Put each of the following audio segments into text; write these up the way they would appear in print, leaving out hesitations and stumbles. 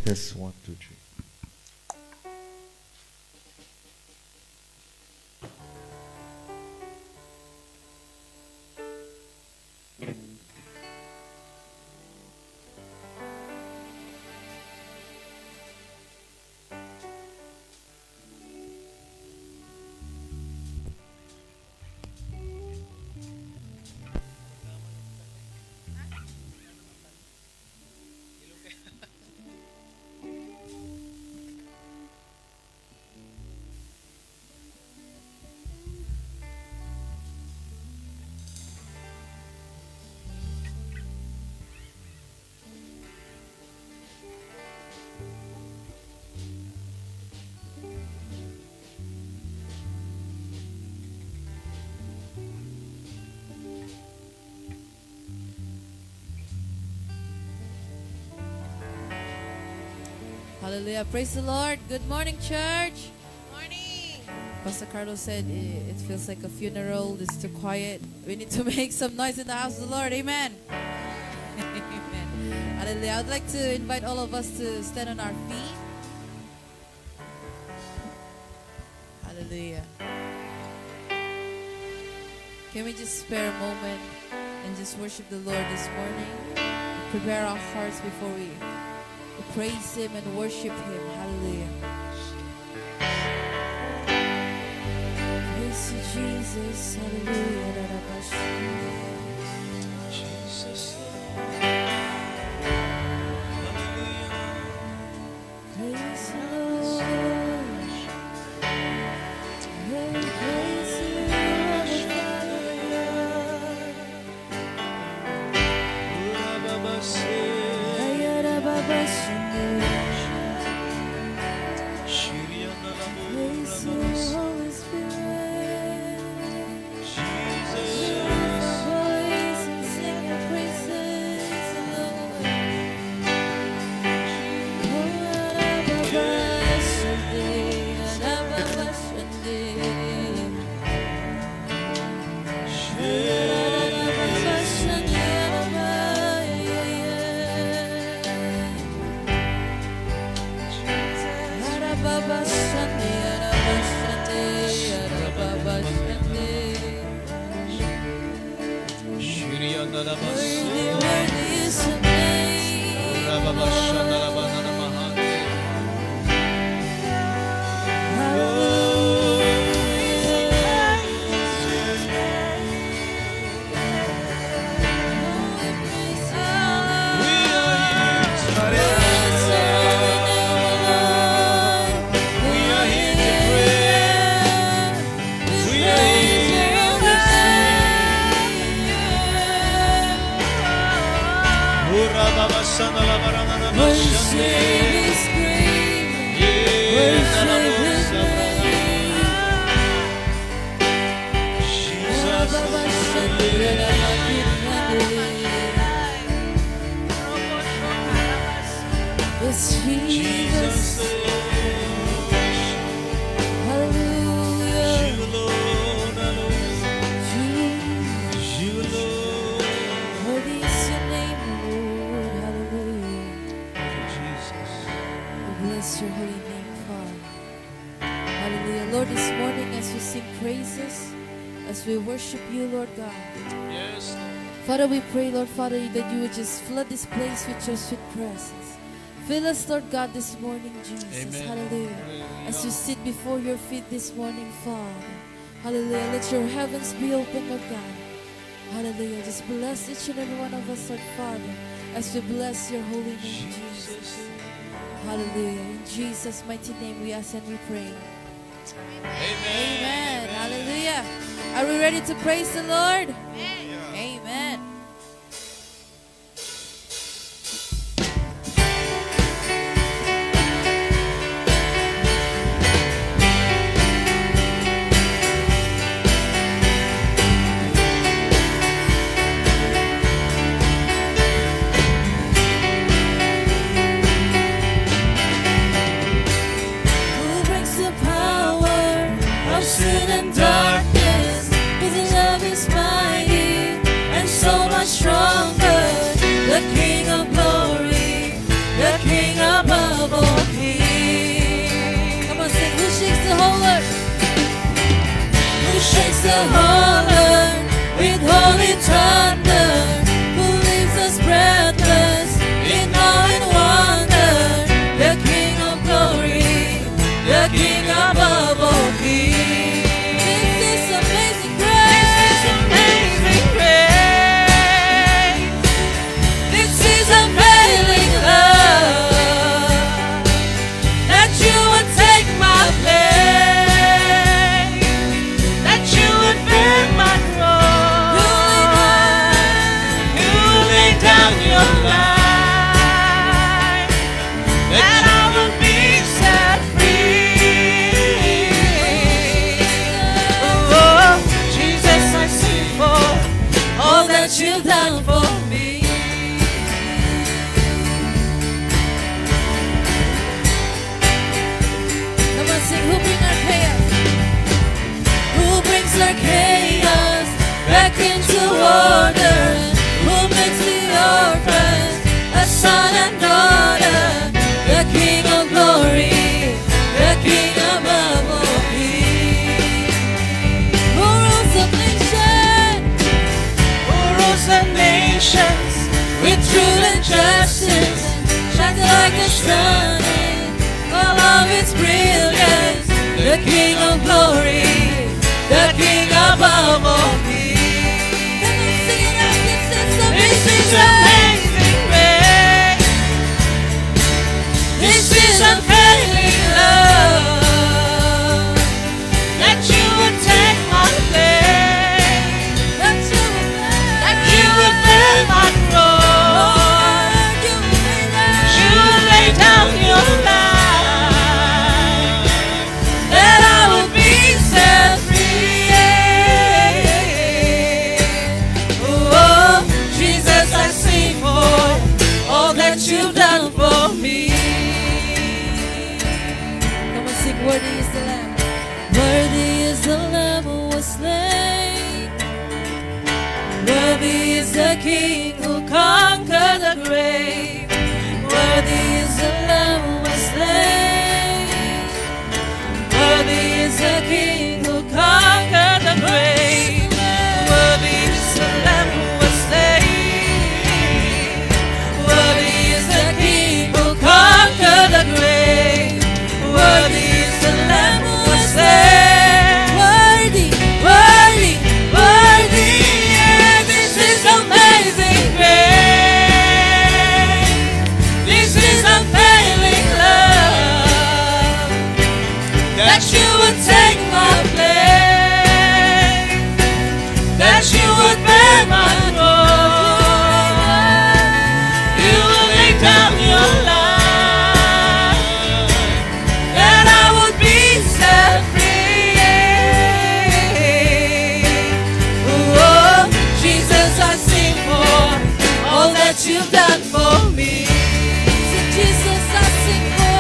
Test 1, 2, 3. Hallelujah. Praise the Lord. Good morning, church. Morning. Pastor Carlos said it feels like a funeral. It's too quiet. We need to make some noise in the house of the Lord. Amen. Amen. Hallelujah. I'd like to invite all of us to stand on our feet. Hallelujah. Can we just spare a moment and just worship the Lord this morning? Prepare our hearts before we praise Him and worship Him. Hallelujah. Praise you, Jesus. Hallelujah. Jesus. Praise you, Lord. Praise you, Praise you, Holy Spirit. Lift our voice and sing your praises, Lord. Worthy, worthy is your name, Worship His grace, worship His name. It's Jesus. Hallelujah. Worthy is your name, Lord. Hallelujah. We bless your holy name, Father. Hallelujah. Lord, this morning as we sing praises, as we worship you, Lord God. Yes, Father, we pray, Lord Father, that you would just flood this place with your sweet presence. Fill us, Lord God, this morning, Jesus. Amen. Hallelujah. As we sit before your feet this morning, Father. Hallelujah. Let your heavens be open, Lord God. Hallelujah. Just bless each and every one of us, Lord Father, as we bless your holy name, Jesus. Hallelujah. In Jesus' mighty name we ask and we pray. Amen. Hallelujah. Are we ready to praise the Lord? Amen. Who brings the power of sin and darkness? His love is mighty and so much stronger. The King of glory, the King above. shakes the whole earth with holy thunder, who leaves us breathless in awe and wonder. The King of glory, the King above all kings. This is amazing grace. This is unfailing love, that you would take my place, that you would bear my cross. You laid down your life, that I would be set free. Oh, Jesus, I sing for all that you've done for me. Come on, sing. Who brings our chaos? Who brings our chaos back into order? Who makes the orphans a son and daughter? The King of glory, the King above all kings. Who rules the nations? Who rules the nations with truth and justice? Shines like the sun in all of its brilliance. The King of glory, the King above all kings. Come on, sing it out. This is amazing grace. This is unfailing love, that you would take my place, that you would bear my cross. You would lay down your life, that I would be set free. Oh, Jesus, I sing for all that you've done for me. Come on, sing. Worthy is the Lamb. Worthy is the Lamb who was slain. Worthy is the King who conquered the grave. Worthy is the Lamb who was slain. Worthy is the King who conquered the grave. Worthy is the Lamb who was slain. Worthy is the King who conquered the grave. Worthy is the Lamb who was slain. Worthy, worthy, worthy. Yeah, this is amazing grace. This is unfailing love, that you would take my place, that you would bear my cross. You will lay down your life, that I would be set free. Oh, Jesus, I sing for all that you've done for me. Jesus, I sing for.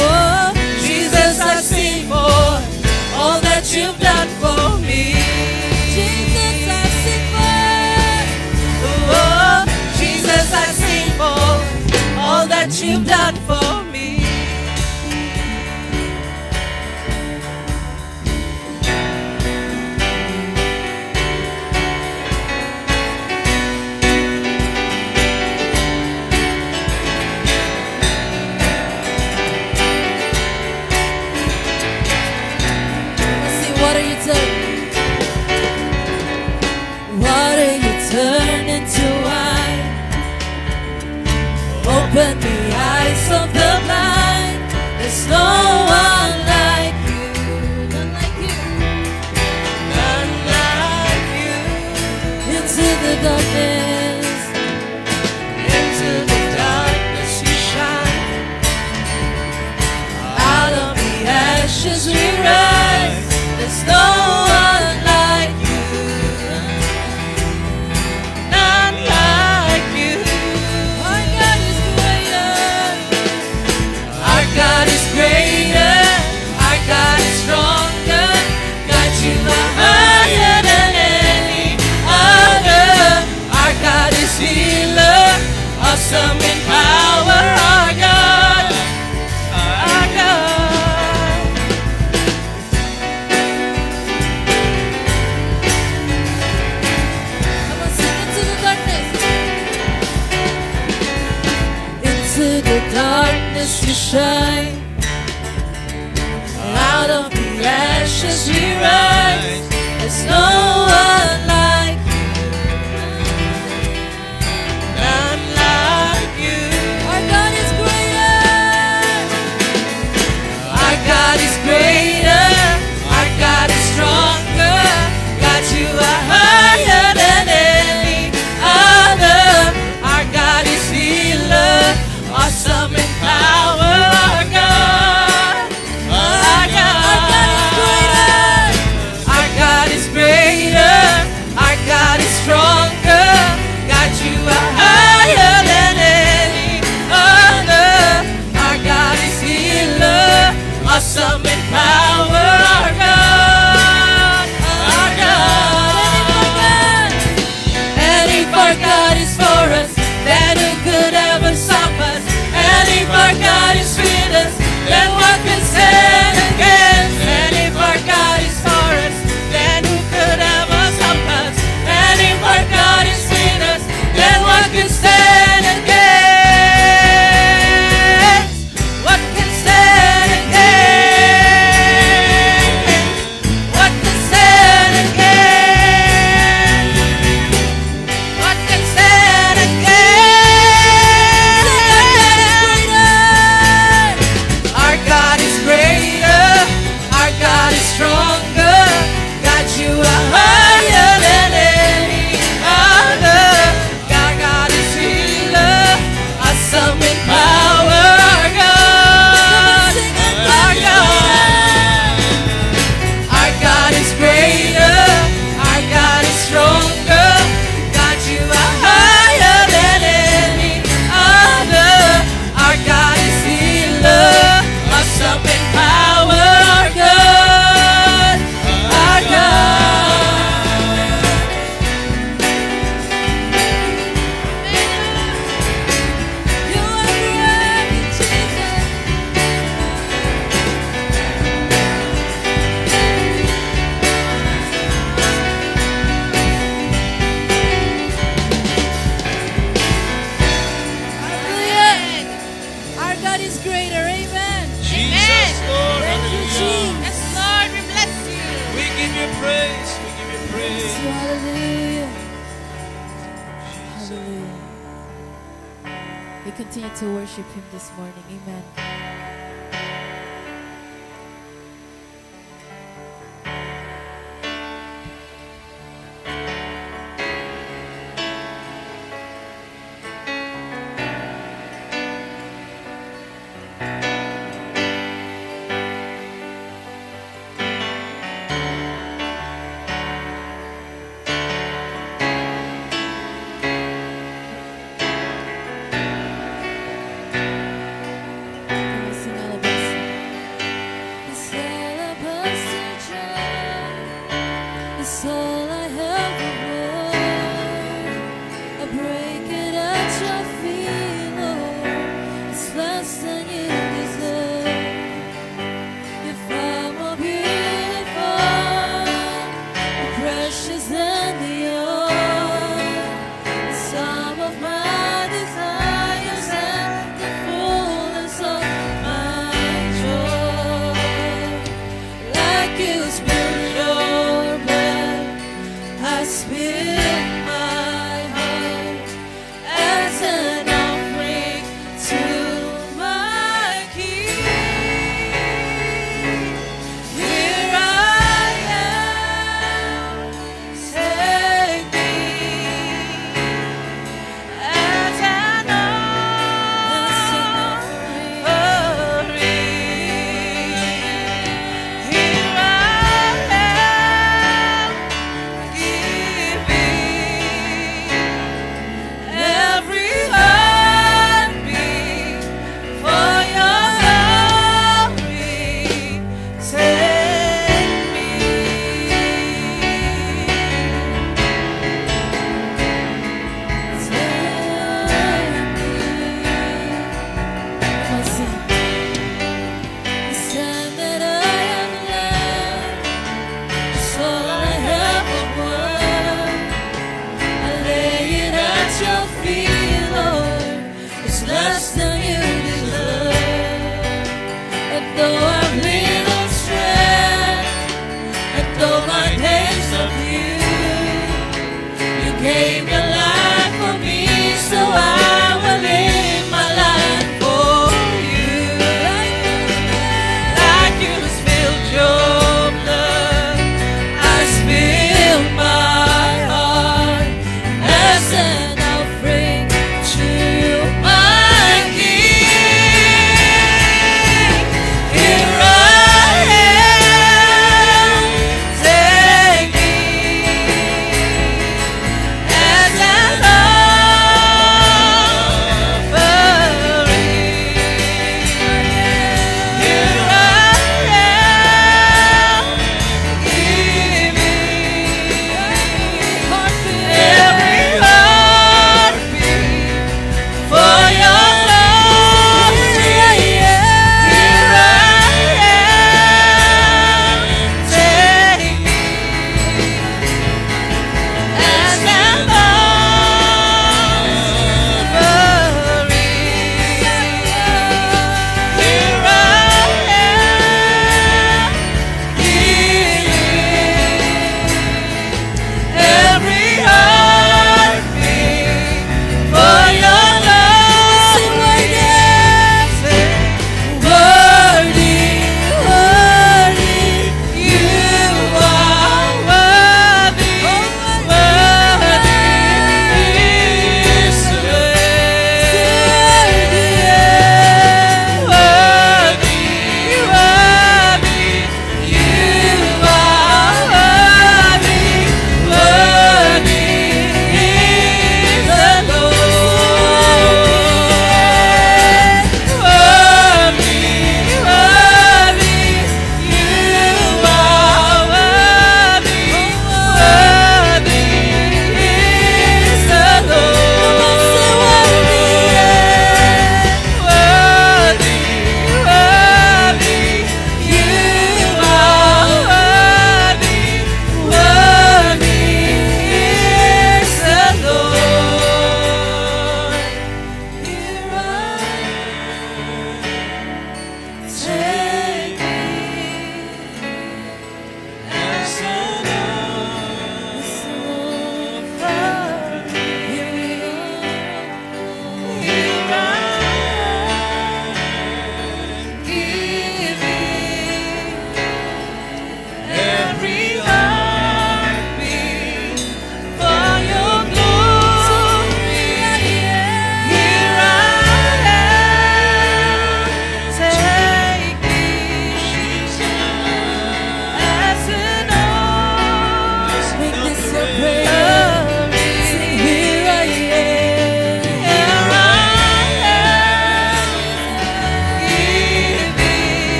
Oh, Jesus, I sing for all that you've done for me. Jesus, I sing for. Oh, Jesus, I sing for all that you've done for me. Let's see, what are you turning? What are you turning to wine? Open the eyes of the blind. There's no one like you, none like you, none like you. Into the darkness, you shine. Out of the ashes we rise. There's no one like you, none like you. Our God is greater. Our God is greater. preciously rise. There's no one like None like you. our God is greater. Our God is greater. Our God is stronger. God, you are higher than any other. Our God is healer. Awesome in power. Our God. Our God. Our God is greater. Our God is stronger. God, you are higher than any other. Our God is healer. Awesome in power. Our God. Our God. And if our God is for us, then who could ever stop us? And if our God is with us, then what can stand against? And if our God is for us, then who could ever stop us? And if our God is with us, then what can stand against? What can stand against? What can stand against? What can stand against? Our God is greater. Our God is stronger. God, you are higher than any other. Our God is healer. Awesome in power. Our God. Our God. Our God is greater. Our God is stronger. God, you are higher than any other. Our God is healer. Awesome in power. Our God. Our God. You are great, Jesus. Hallelujah. Our God is greater. Amen. Jesus, Lord, Thank you, hallelujah. Jesus. Yes, Lord, we bless you. We give you praise. We give you praise. Hallelujah. Hallelujah. We continue to worship Him this morning. Amen. Come on, sing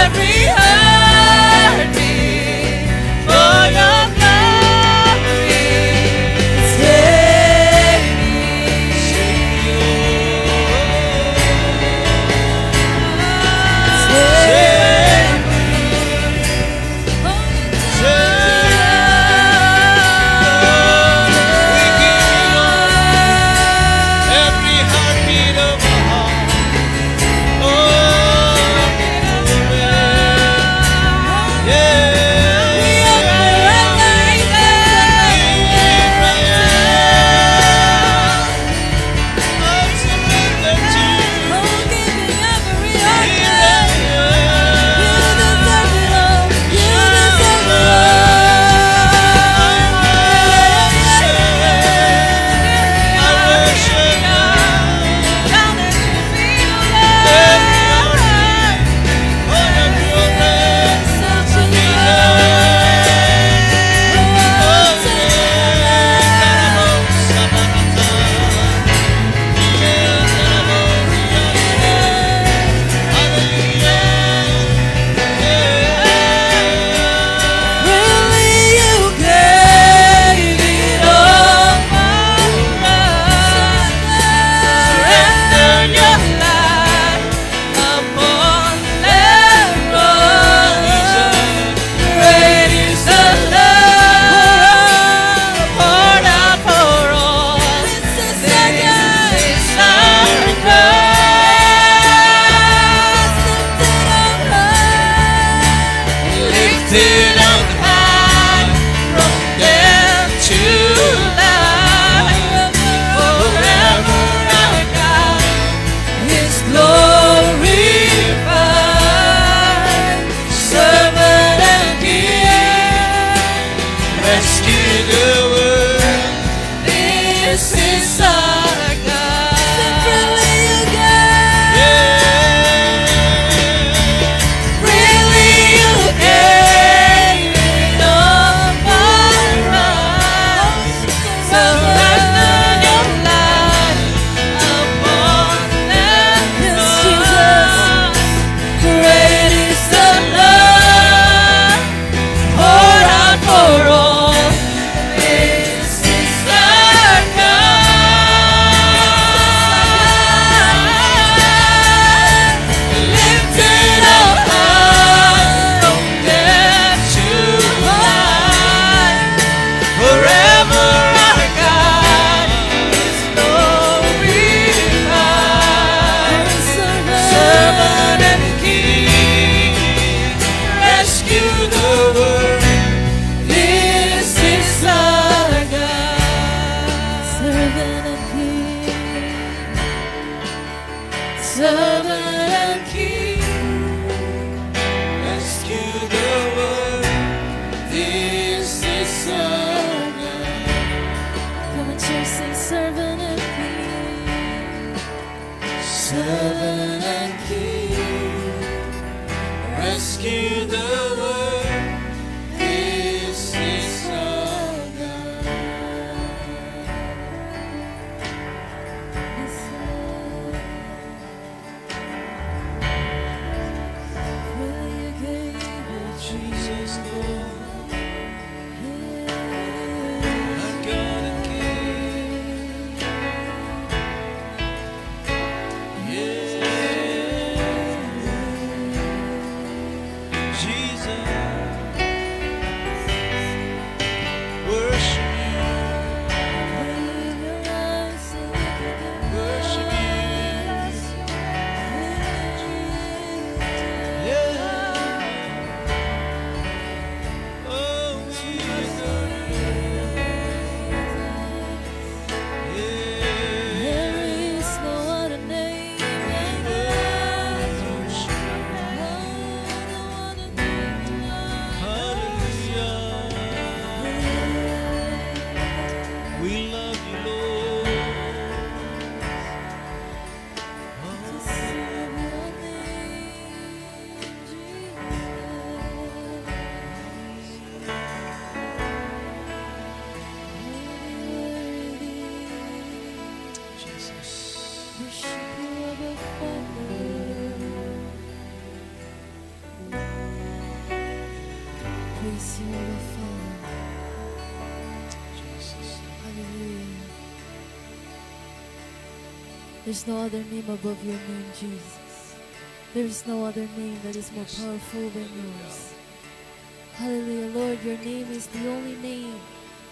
every heartbeat for your glory. Take me. Lifted up high from death to life, forever our God is glorified. Servant and King, rescue the world. This is our God. Freely you gave it all for us. Surrender your life upon that cross. Great is the love poured out for all. This is our God. Lifted up high from death to life, forever our God is glorified. Servant and King, rescue the world. This is our God. Servant and King, Servant and King, rescue the world. This is our God. come and church, sing servant and King. Servant and King, rescue the world. This is our God. Yes, Lord. Will you give it Jesus, Lord, Yeah. our God and King. Jesus, worship you, worship you. Yeah. Oh, we adore you. Yeah. There is no other name like that. Worship Oh, no other name like praise you, our Father. Jesus. Hallelujah. There's no other name above your name, Jesus. There is no other name that is more powerful than yours. Hallelujah, Lord, your name is the only name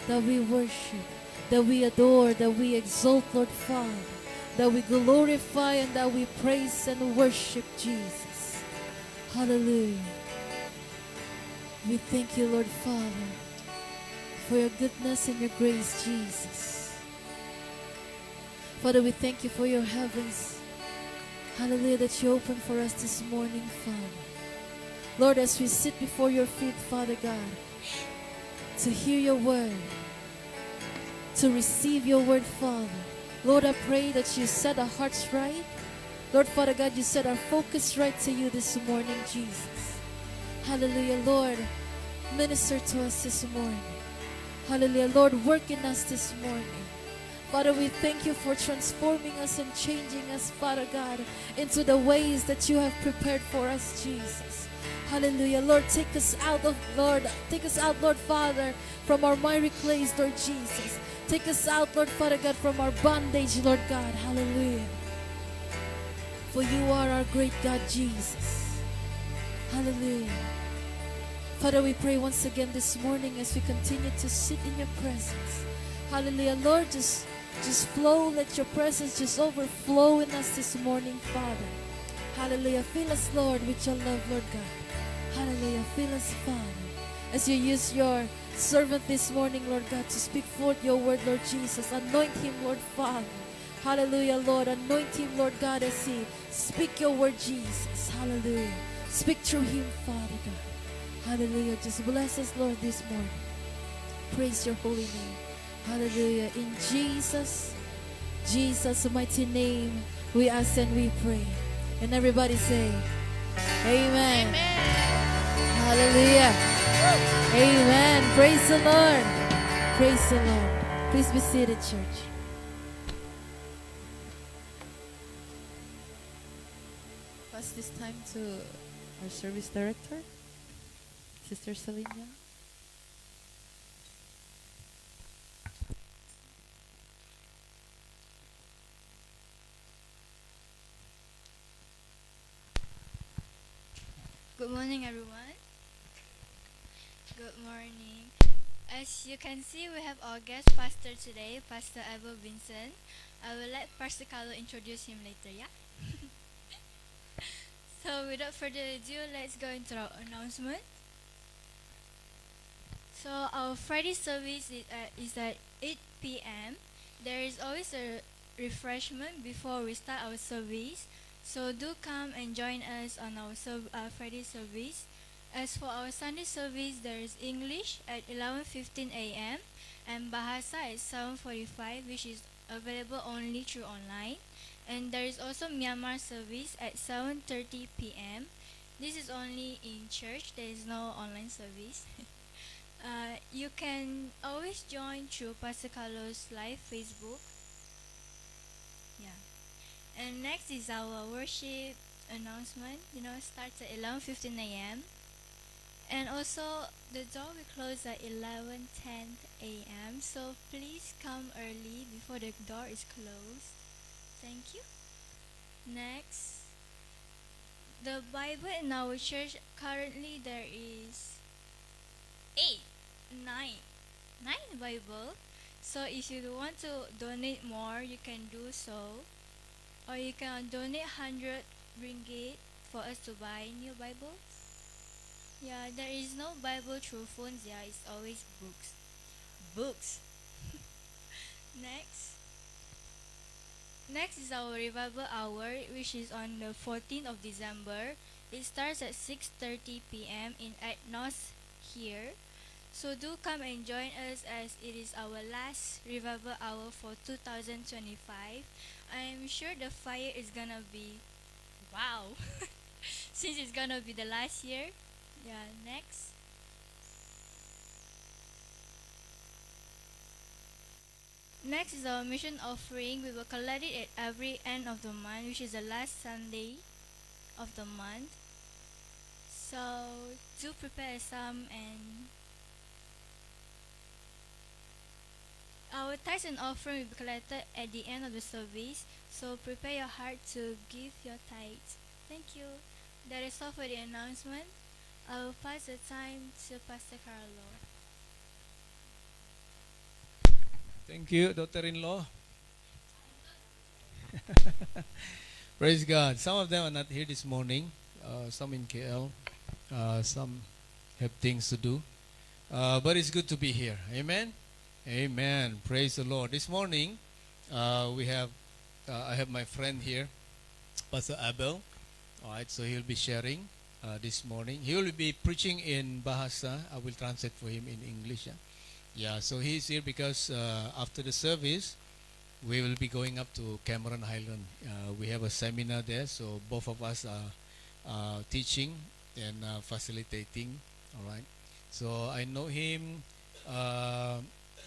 that we worship, that we adore, that we exalt, Lord Father, that we glorify and that we praise and worship Jesus. Hallelujah. We thank you, Lord Father, for your goodness and your grace, Jesus. Father, we thank you for your heavens. Hallelujah, that you opened for us this morning, Father. Lord, as we sit before your feet, Father God, to hear your word, to receive your word, Father. Lord, I pray that you set our hearts right. Lord, Father God, you set our focus right to you this morning, Jesus. Hallelujah, Lord, minister to us this morning. Hallelujah, Lord, work in us this morning. Father, we thank you for transforming us and changing us, Father God, into the ways that you have prepared for us, Jesus. Hallelujah, Lord, take us out, Lord Father, from our miry clays, Lord Jesus. Take us out, Lord Father God, from our bondage, Lord God. Hallelujah. For you are our great God, Jesus. Hallelujah. Father, we pray once again this morning as we continue to sit in your presence. Hallelujah, Lord, just flow. Let your presence just overflow in us this morning, Father. Hallelujah. Fill us, Lord, with your love, Lord God. Hallelujah. Fill us, Father, as you use your servant this morning, Lord God, to speak forth your word, Lord Jesus. Anoint him, Lord Father. Hallelujah, Lord. Anoint him, Lord God, as he speak your word, Jesus. Hallelujah. Speak through him, Father God. Hallelujah. Just bless us, Lord, this morning. Praise your holy name. Hallelujah. In Jesus' mighty name, we ask and we pray. And everybody say, Amen. Hallelujah. Amen. Praise the Lord. Praise the Lord. Please be seated, church. Pass this time to our service director, Sister Selena. Good morning, everyone. Good morning. As you can see, we have our guest pastor today, Pastor Abel Vincent. I will let Pastor Carlo introduce him later, yeah? So without further ado, let's go into our announcement. So our Friday service is at 8 p.m. There is always a refreshment before we start our service. So do come and join us on our Friday service. As for our Sunday service, there is English at 11:15 a.m. and Bahasa at 7:45, which is available only through online. And there is also Myanmar service at 7:30 p.m. This is only in church. There is no online service. You can always join through Pastor Carlos live Facebook. Yeah. And next is our worship announcement. Starts at 11:15 a.m. And also the door will close at 11:10 a.m. So please come early before the door is closed. Thank you. Next, the Bible in our church currently there is 9 Bible. So if you want to donate more, you can do so, or you can donate 100 ringgit for us to buy new Bibles. Yeah, there is no Bible through phones. Yeah, it's always books. Next is our revival hour, which is on the 14th of December. It starts at 6:30 p.m. in Atnos here. So do come and join us as it is our last revival hour for 2025. I'm sure the fire is gonna be wow since it's gonna be the last year. Yeah, next. Next is our mission offering. We will collect it at every end of the month, which is the last Sunday of the month. So So do prepare some, and our tithes and offering will be collected at the end of the service. So prepare your heart to give your tithes. Thank you. That is all for the announcement. I will pass the time to Pastor Carlo. Thank you, daughter-in-law. Praise God. Some of them are not here this morning. Some in KL. Some have things to do. But it's good to be here. Amen. Amen. Praise the Lord. This morning, I have my friend here, Pastor Abel. All right, so he'll be sharing this morning. He will be preaching in Bahasa. I will translate for him in English. Yeah, so he's here because after the service, we will be going up to Cameron Highland. We have a seminar there, so both of us are teaching and facilitating. All right, so I know him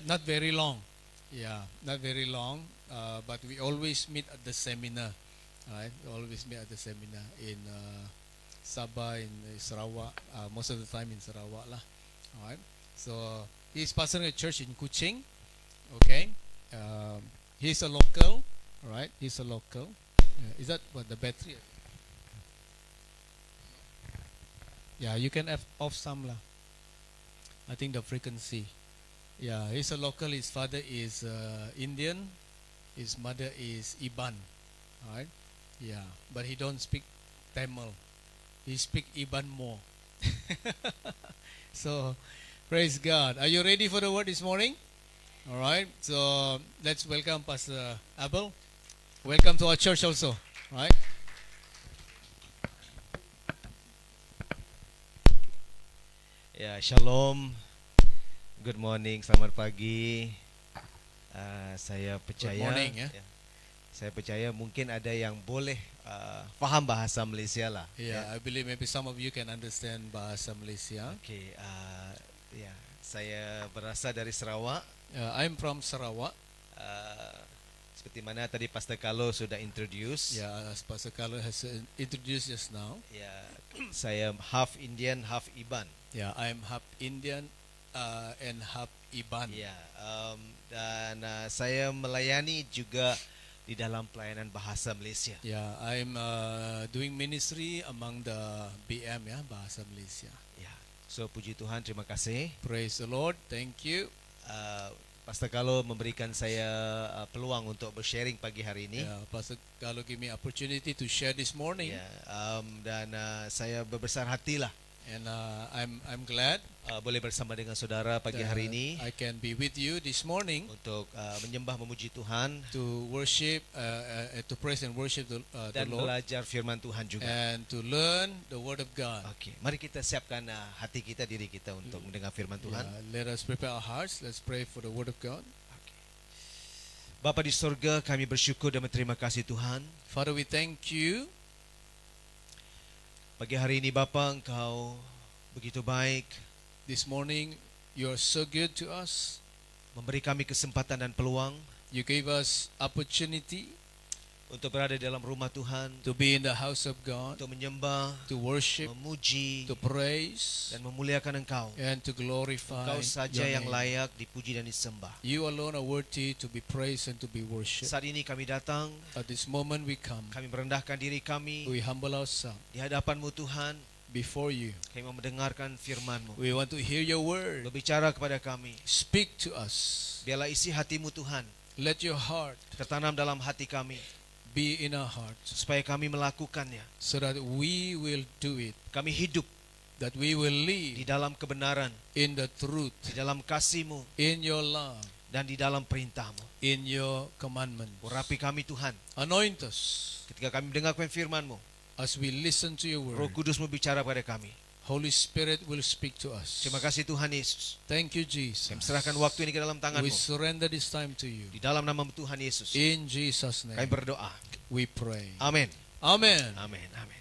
not very long. Yeah, not very long, but we always meet at the seminar. All right, we always meet at the seminar in Sabah, in Sarawak, most of the time in Sarawak lah. All right, so he's pastoring a church in Kuching. Okay, he's a local. All right, he's a local. Is that what the battery? Yeah, you can have off some lah. I think the frequency. Yeah, he's a local. His father is Indian. His mother is Iban. All right. Yeah, but he don't speak Tamil. He speak Iban more. So, praise God. Are you ready for the word this morning? All right. So let's welcome Pastor Abel. Welcome to our church also. All right. Ya, shalom. Good morning, selamat pagi. Saya percaya, morning, ya. Saya percaya mungkin ada yang boleh faham bahasa Malaysia lah. Yeah, I believe maybe some of you can understand bahasa Malaysia. Okay, ya, saya berasal dari Sarawak. I'm from Sarawak. Seperti mana tadi Pastor Carlo sudah introduce. Yeah, as Pastor Carlo has introduced just now. Ya, saya half Indian, half Iban. Yeah, I'm half Indian and half Iban. Ya, dan saya melayani juga di dalam pelayanan bahasa Malaysia. Yeah, I'm doing ministry among the BM, ya, bahasa Malaysia. Ya, so puji Tuhan, terima kasih. Praise the Lord. Thank you. Pastor Carlo memberikan saya peluang untuk bersharing pagi hari ini. Yeah, Pastor Carlo give me opportunity to share this morning. Ya, dan saya berbesar hatilah And I'm glad boleh bersama dengan saudara pagi that hari ini I can be with you this morning untuk menyembah memuji Tuhan to worship, to praise and worship the dan Lord, belajar firman Tuhan juga. and to learn the Word of God. Okey, mari kita siapkan hati kita, diri kita untuk mendengar firman Tuhan. Yeah, let us prepare our hearts. Let's pray for the Word of God. Bapa di sorga, kami bersyukur dan berterima kasih Tuhan. Father, we thank you. Pagi hari ini Bapa, Engkau begitu baik, This morning, you are so good to us. memberi kami kesempatan dan peluang You gave us opportunity untuk berada di dalam rumah Tuhan, to be in the house of God, untuk menyembah, to worship, memuji to praise, dan memuliakan Engkau. and to glorify Engkau saja your yang name. layak dipuji dan disembah. You alone are worthy to be praised and to be worshipped. Saat ini kami datang, At this moment we come, kami merendahkan diri kami we humble ourselves di hadapan-Mu Tuhan. before you. Kami mau mendengarkan firman-Mu. We want to hear your word. Berbicara kepada kami. Speak to us. Biarlah isi hati-Mu Tuhan Let your heart tertanam dalam hati kami, be in our hearts supaya kami melakukannya. so that we will do it, Kami hidup that we will di live dalam kebenaran, in the truth, di dalam kasih-Mu, in your love, dan di dalam perintah-Mu. in your commandments. Urapi kami Tuhan, Anoint us ketika kami mendengarkan firman-Mu. as we listen to your Roh word. Kudus berbicara pada kami. Holy Spirit will speak to us. Terima kasih Tuhan Yesus. Thank you, Jesus. Kami serahkan waktu ini ke dalam We tangan-Mu. surrender this time to you. Di dalam nama Tuhan Yesus, In Jesus' kami name, berdoa. we pray. Amin. Amen. Amin. Amin.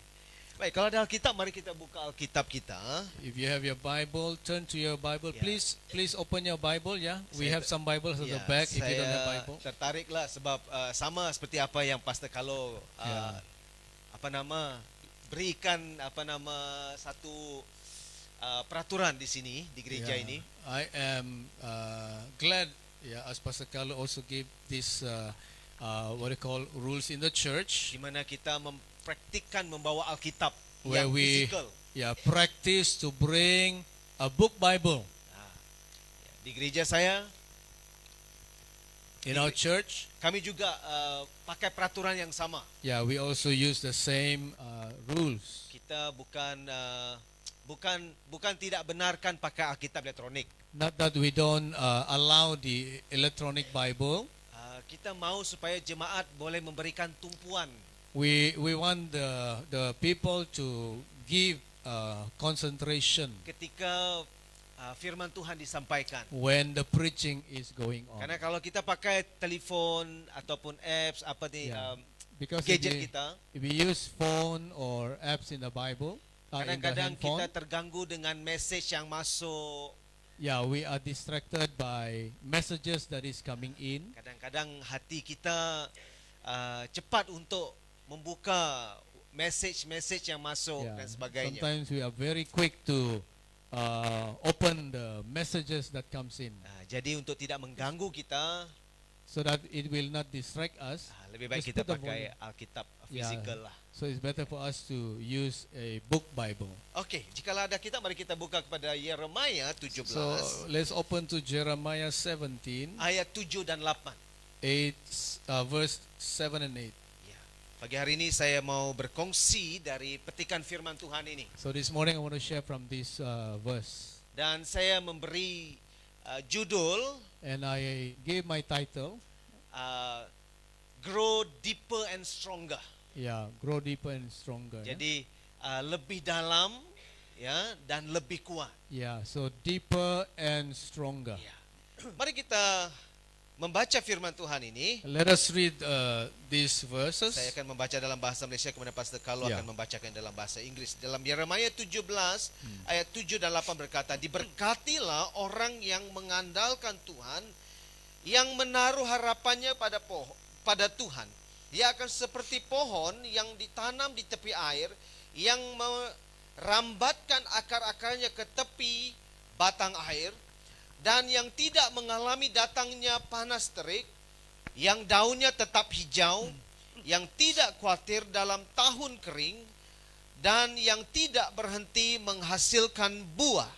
Baik, kalau ada Alkitab, mari kita buka Alkitab kita. If you have your Bible, turn to your Bible. Yeah. Please open your Bible. Yeah, we Saya have some Bibles at the Ya, back. If you don't have saya Bible, tertariklah sebab sama seperti apa yang Pastor Carlo Ya. apa nama berikan satu peraturan di sini di gereja Yeah, ini. I am glad, as Pastor Carlo also gave this what you call rules in the church, Di mana kita mempraktikkan membawa Alkitab where yang we fisikal. practice to bring a book Bible Di gereja saya in our church. kami juga pakai peraturan yang sama. Yeah, we also use the same rules. Kita bukan tidak benarkan pakai Alkitab elektronik. Not that we don't allow the electronic Bible. Kita mau supaya jemaat boleh memberikan tumpuan. We want the people to give concentration Ketika firman Tuhan disampaikan. when the preaching is going on. Karena kalau kita pakai telepon ataupun apps Yeah. Because gadget kita, if we use phone or apps in the Bible, in the kadang-kadang handphone, kita terganggu dengan message yang masuk. yeah, we are distracted by messages that is coming in. Kadang-kadang hati kita cepat untuk membuka message yang masuk Yeah. dan sebagainya. Sometimes we are very quick to open the messages that comes in, Jadi untuk tidak mengganggu kita, so that it will not distract us. lebih baik Just kita put the pakai volume. Alkitab Yeah. physical lah. So it's better for us to use a book Bible. Oke, jikalau ada kitab, mari kita buka kepada Yeremia 17 So let's open to Jeremiah 17, ayat 7 dan 8. verse 7 and 8. Ya. Pagi hari ini saya mau berkongsi dari petikan firman Tuhan ini. So this morning I want to share from this verse. Dan saya memberi judul And I gave my title, Grow Deeper and Stronger. Grow Deeper and Stronger. Jadi lebih dalam ya dan lebih kuat. So deeper and stronger. Ya. Mari kita membaca firman Tuhan ini. Let us read these verses. Saya akan membaca dalam bahasa Malaysia, kemudian Pastor Carlo Ya. akan membacakan dalam bahasa Inggris. Dalam Yeremia 17 ayat 7 dan 8 berkata, "Diberkatilah orang yang mengandalkan Tuhan, yang menaruh harapannya pada Tuhan. Dia akan seperti pohon yang ditanam di tepi air, yang merambatkan akar-akarnya ke tepi batang air, dan yang tidak mengalami datangnya panas terik, yang daunnya tetap hijau, yang tidak khawatir dalam tahun kering, dan yang tidak berhenti menghasilkan buah."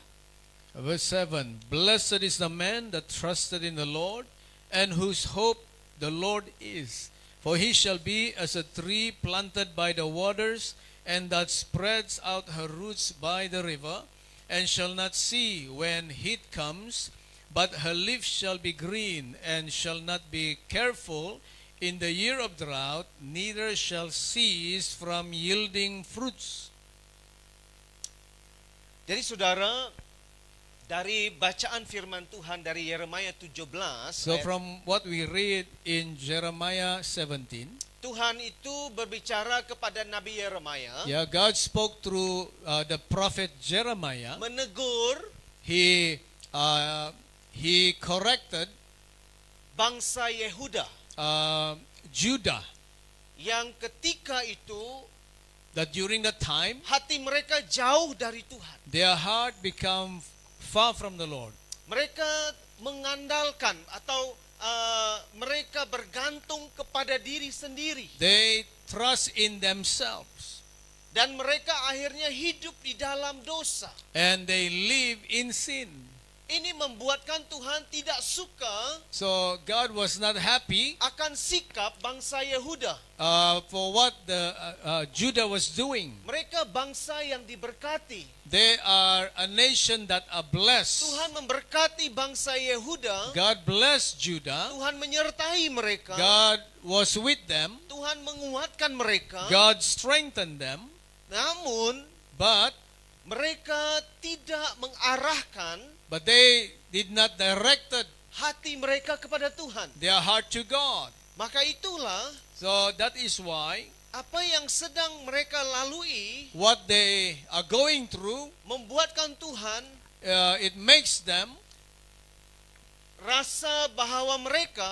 Verse 7. Blessed is the man that trusted in the Lord, and whose hope the Lord is. For he shall be as a tree planted by the waters, and that spreads out her roots by the river, and shall not see when heat comes, but her leaf shall be green, and shall not be careful in the year of drought, neither shall cease from yielding fruits. Jadi saudara, dari bacaan firman Tuhan dari Yeremia 17, So from what we read in Jeremiah 17, Tuhan itu berbicara kepada Nabi Yeremia, God spoke through the prophet Jeremiah. menegur He corrected bangsa Yehuda Judah, yang ketika itu that during the time hati mereka jauh dari Tuhan. their heart become far from the Lord. Mereka mengandalkan atau mereka bergantung kepada diri sendiri, They trust in themselves, dan mereka akhirnya hidup di dalam dosa. and they live in sin. Ini membuatkan Tuhan tidak suka So God was not happy akan sikap bangsa Yehuda. for what the Judah was doing. Mereka bangsa yang diberkati. They are a nation that are blessed. Tuhan memberkati bangsa Yehuda. God blessed Judah. Tuhan menyertai mereka. God was with them. Tuhan menguatkan mereka. God strengthened them. Namun But mereka tidak mengarahkan they did not directed hati mereka kepada Tuhan. their heart to God. Maka itulah So that is why apa yang sedang mereka lalui what they are going through, membuatkan Tuhan it makes them rasa bahwa mereka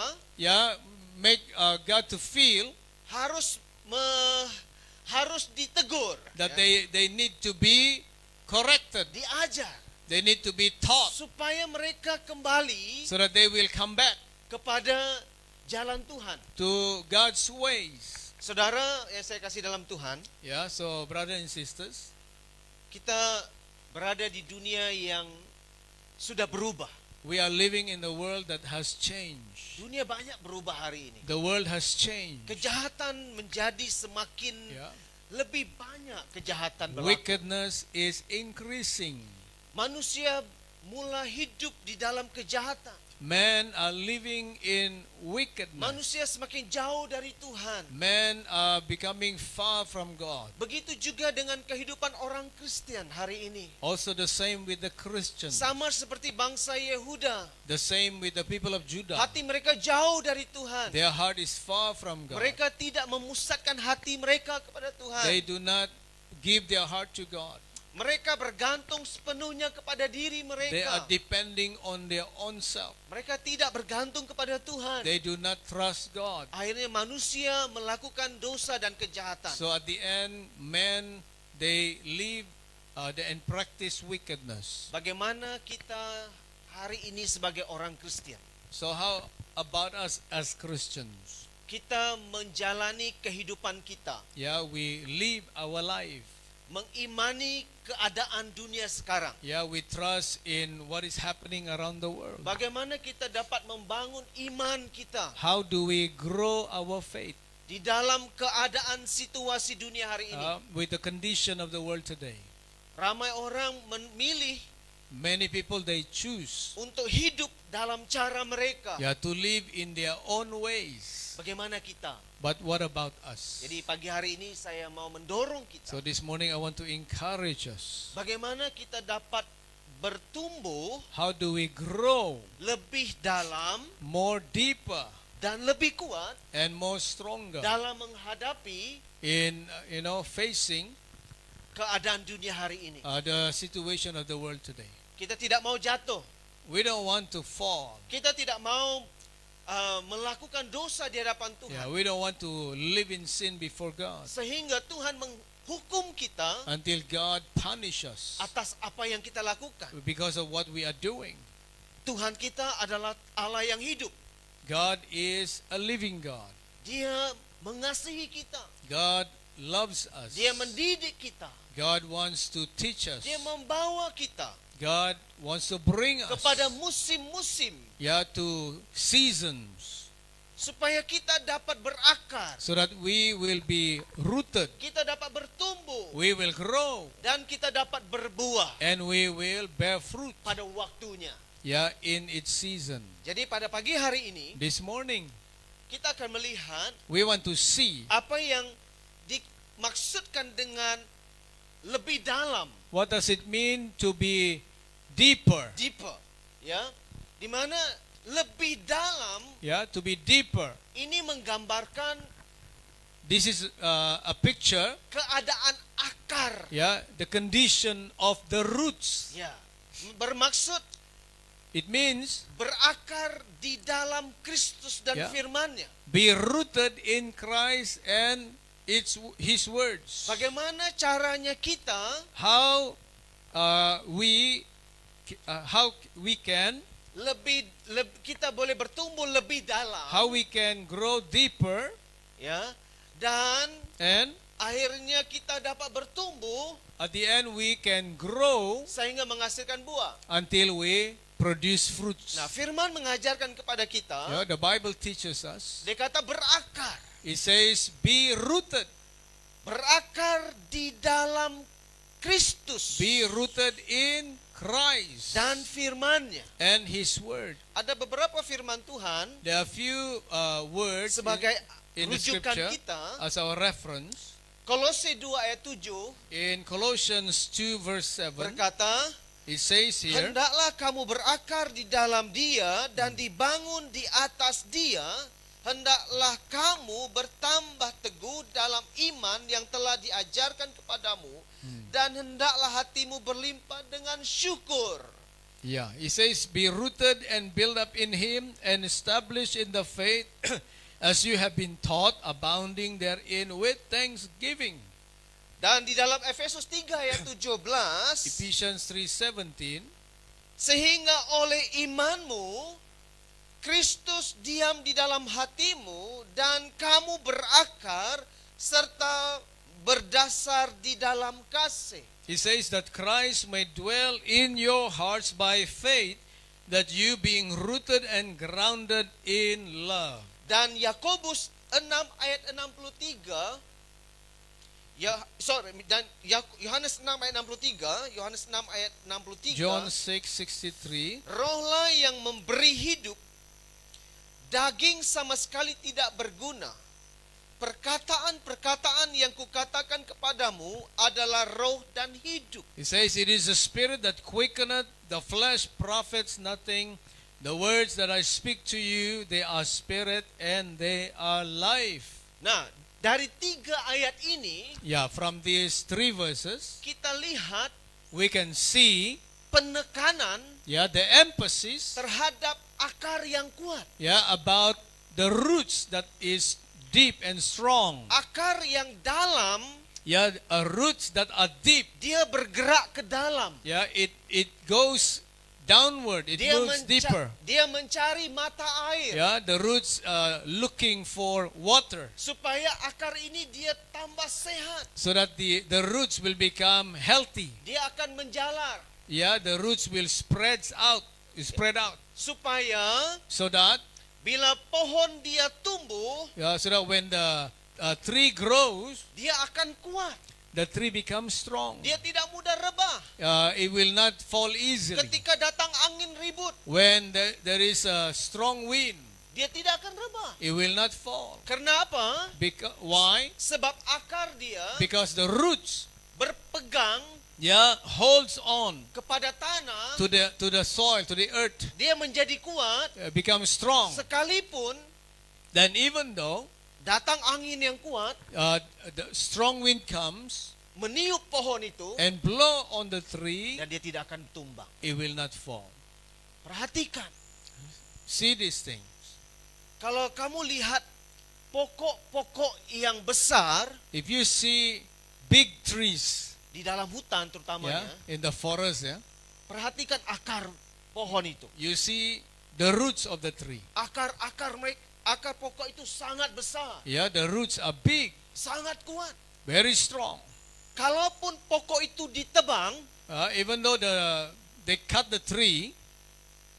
make God to feel harus ditegur, that ya, they need to be corrected. diajar They need to be taught supaya mereka kembali so that they will come back kepada jalan Tuhan. to God's ways. Saudara yang saya kasih dalam Tuhan, Yeah, so brothers and sisters, kita berada di dunia yang sudah berubah. we are living in a world that has changed. Dunia banyak berubah hari ini. The world has changed. Kejahatan menjadi semakin Yeah. lebih banyak kejahatan berlaku. Wickedness is increasing. Manusia mulai hidup di dalam kejahatan. Men are living in wickedness. Manusia semakin jauh dari Tuhan. Men are becoming far from God. Begitu juga dengan kehidupan orang Kristen hari ini. Also the same with the Christians. Sama seperti bangsa Yehuda. The same with the people of Judah. Hati mereka jauh dari Tuhan. Their heart is far from God. Mereka tidak memusatkan hati mereka kepada They Tuhan. do not give their heart to God. Mereka bergantung sepenuhnya kepada diri They are mereka. depending on their own self. Mereka tidak bergantung kepada Tuhan. They do not trust God. Akhirnya manusia melakukan dosa dan kejahatan. So at the end, men, they live and practice wickedness. Bagaimana kita hari ini sebagai orang Kristen? So how about us as Christians? Kita menjalani kehidupan kita, Yeah, we live our life. mengimani keadaan dunia sekarang. Yeah, we trust in what is happening around the world. Bagaimana kita dapat membangun iman kita How do we grow our faith di dalam keadaan situasi dunia hari ini? with the condition of the world today? Ramai orang memilih Many people, they choose untuk hidup dalam cara mereka. to live in their own ways. Bagaimana kita? But what about us? Jadi pagi hari ini saya mau mendorong kita. So this morning I want to encourage us. Bagaimana kita dapat bertumbuh How do we grow lebih dalam more deeper dan lebih kuat and more stronger dalam menghadapi in facing keadaan dunia hari ini. the situation of the world today? Kita tidak mau jatuh. We don't want to fall. Kita tidak mau melakukan dosa di hadapan Tuhan. We don't want to live in sin before God Sehingga Tuhan menghukum kita until God punish us atas apa yang kita lakukan. because of what we are doing. Tuhan kita adalah Allah yang hidup. God is a living God. Dia mengasihi kita. God loves us. Dia mendidik kita. God wants to teach us. Dia membawa kita God wants to bring us kepada musim-musim to seasons supaya kita dapat berakar. so that we will be rooted, Kita dapat bertumbuh we will grow, dan kita dapat berbuah and we will bear fruit pada waktunya. in its season. Jadi pada pagi hari ini This morning kita akan melihat we want to see apa yang dimaksudkan dengan lebih dalam, what does it mean to be deeper. deeper, ya. Di mana lebih dalam To be deeper. ini menggambarkan This is a picture, keadaan akar. the condition of the roots. Ya. Bermaksud It means berakar di dalam Kristus dan Ya. firman-Nya. be rooted in Christ and His words. Bagaimana caranya kita How we can, kita boleh bertumbuh lebih dalam, how we can grow deeper, ya, dan and akhirnya kita dapat bertumbuh at the end we can grow sehingga menghasilkan buah. until we produce fruits. Nah, firman mengajarkan kepada kita, The Bible teaches us. dia kata berakar. It says, be rooted. Berakar di dalam Kristus Be rooted in Christ dan firman-Nya. and His word. Ada beberapa firman Tuhan There are few words sebagai in the rujukan scripture kita. as our reference. Kolose 2 ayat 7 In Colossians 2 verse 7, berkata, it says here, hendaklah kamu berakar di dalam Dia dan dibangun di atas Dia. Hendaklah kamu bertambah teguh dalam iman yang telah diajarkan kepadamu, dan hendaklah hatimu berlimpah dengan syukur. it says, be rooted and build up in Him and established in the faith as you have been taught, abounding therein with thanksgiving. Dan di dalam Efesus 3 ayat 17, Ephesians 3:17, sehingga oleh imanmu Kristus diam di dalam hatimu dan kamu berakar serta berdasar di dalam kasih. he says that Christ may dwell in your hearts by faith, that you being rooted and grounded in love. Dan Yakobus 6 ayat 63, dan Yohanes 6 ayat 63, Yohanes 6 ayat 63, John 6:63, rohlah yang memberi hidup, daging sama sekali tidak berguna. Perkataan-perkataan yang kukatakan kepadamu adalah roh dan hidup. he says, it is the spirit that quickeneth, the flesh profits nothing. The words that I speak to you, they are spirit and they are life. Nah, dari 3 ayat ini Yeah, from these 3 verses, kita lihat we can see, penekanan yeah, the emphasis, terhadap akar yang kuat. yeah, about the roots that is deep and strong. Akar yang dalam, Yeah, roots that are deep. dia bergerak ke dalam. Yeah, it goes downward. It moves deeper. Dia mencari mata air. Yeah, the roots looking for water, Supaya akar ini dia tambah sehat. so that the roots will become healthy. Dia akan menjalar. Yeah, the roots will spread out, Supaya so that bila pohon dia tumbuh, so that when the tree grows, dia akan kuat. the tree becomes strong. Dia tidak mudah rebah. It will not fall easily. Ketika datang angin ribut, When there is a strong wind, dia tidak akan rebah. it will not fall. Karena apa? Why? Sebab akar dia Because the roots, berpegang yeah, holds on kepada tanah. to the soil, to the earth, Dia menjadi kuat become strong. sekalipun Then even though datang angin yang kuat, the strong wind comes meniup pohon itu, and blow on the tree, dan dia tidak akan tumbang. it will not fall. Perhatikan, See these things. kalau kamu lihat pokok-pokok yang besar If you see big trees, di dalam hutan terutamanya, yeah, in the forest, yeah, perhatikan akar pohon itu. you see the roots of the tree. Akar pokok itu sangat besar, Yeah, the roots are big, sangat kuat. very strong. Kalaupun pokok itu ditebang, Even though they cut the tree,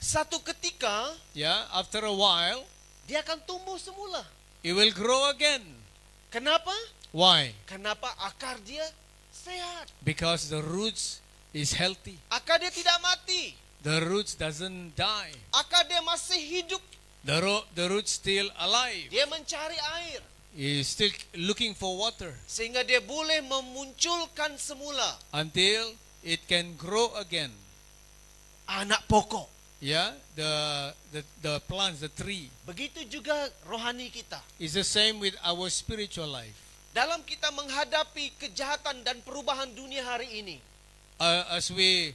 satu ketika yeah, after a while, dia akan tumbuh semula. it will grow again. Kenapa? Why? Kenapa akar dia sehat? Because the roots is healthy. Akar dia tidak mati. The roots doesn't die. Akar dia masih hidup. The roots still alive. Dia mencari air. He is still looking for water Sehingga dia boleh memunculkan semula until it can grow again. anak pokok. Yeah, the plants, the tree. Begitu juga rohani kita. It's the same with our spiritual life. Dalam kita menghadapi kejahatan dan perubahan dunia hari ini, As we,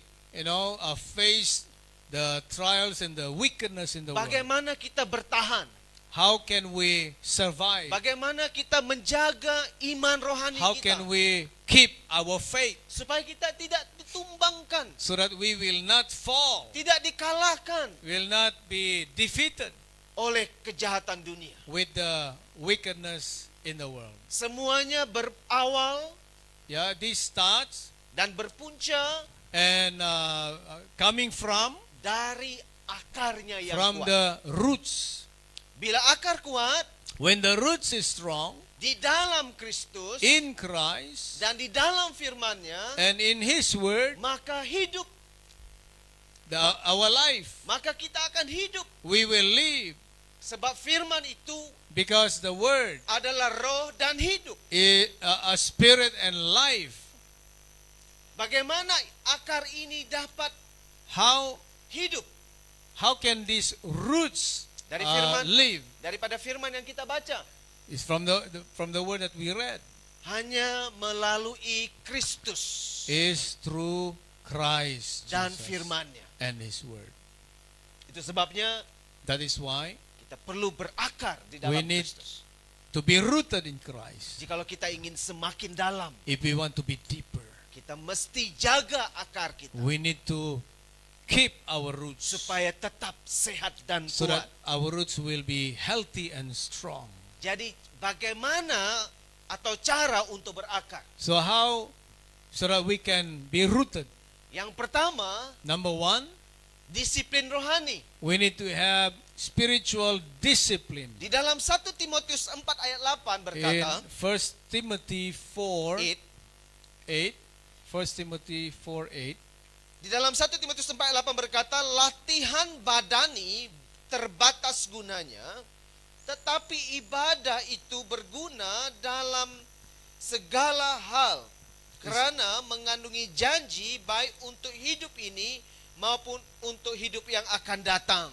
face the trials and the wickedness in the world, bagaimana kita bertahan? how can we survive? Bagaimana kita menjaga iman rohani How kita? can we keep our faith Supaya kita tidak ditumbangkan, so that we will not fall, tidak dikalahkan will not be defeated oleh kejahatan dunia. with the wickedness in the world? Semuanya berawal Yeah, this starts dan berpunca and coming from dari akarnya yang from kuat. the roots. Bila akar kuat When the roots is strong di dalam Kristus in Christ dan di dalam firman-Nya, and in His Word, maka hidup, our life, maka kita akan hidup. we will live, Sebab firman itu because the Word adalah roh dan hidup. is a spirit and life. Bagaimana akar ini dapat How hidup? can these roots Dari firman, live? daripada firman yang kita baca. It's from the word that we read. Hanya melalui Kristus Is through Christ dan Jesus firman-Nya. and His Word. Itu sebabnya That is why kita perlu berakar di we dalam need Kristus. to be rooted in Christ, Jikalau kita ingin semakin dalam, if we want to be deeper, kita mesti jaga akar kita we need to keep our roots supaya tetap sehat dan so kuat. that our roots will be healthy and strong. Jadi bagaimana atau cara untuk berakar? So how, so that we can be rooted? Yang pertama, Number one, disiplin rohani. we need to have spiritual discipline. Di dalam 1 Timotius 4 ayat 8 In berkata, 1 Timothy 4:8, 8, 1 Timothy 4:8, di dalam 1 Timotius 4 ayat 8 berkata, latihan badani terbatas gunanya, tetapi ibadah itu berguna dalam segala hal, karena mengandungi janji baik untuk hidup ini maupun untuk hidup yang akan datang.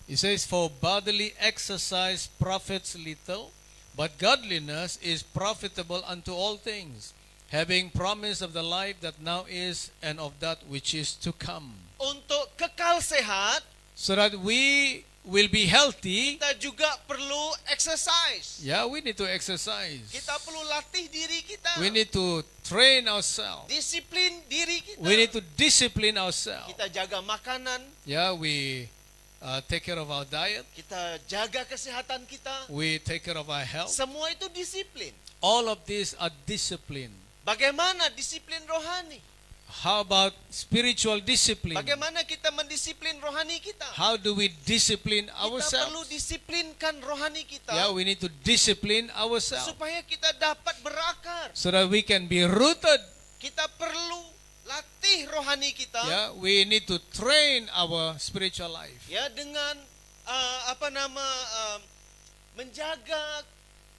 it says, for bodily exercise profits little, but godliness is profitable unto all things, having promise of the life that now is and of that which is to come. Untuk kekal sehat, So that we will be healthy, kita juga perlu exercise. yeah, we need to exercise. Kita perlu latih diri kita. We need to train ourselves. Disiplin diri kita. We need to discipline ourselves. Kita jaga makanan, Yeah, we take care of our diet. kita jaga kesehatan kita. We take care of our health. Semua itu disiplin. All of these are discipline. Bagaimana disiplin rohani? How about spiritual discipline? Bagaimana kita mendisiplin rohani kita? How do we discipline Kita perlu ourselves? disiplinkan rohani kita Yeah, we need to discipline ourselves supaya kita dapat berakar. so that we can be rooted. Kita perlu latih rohani kita Yeah, we need to train our spiritual life. ya dengan menjaga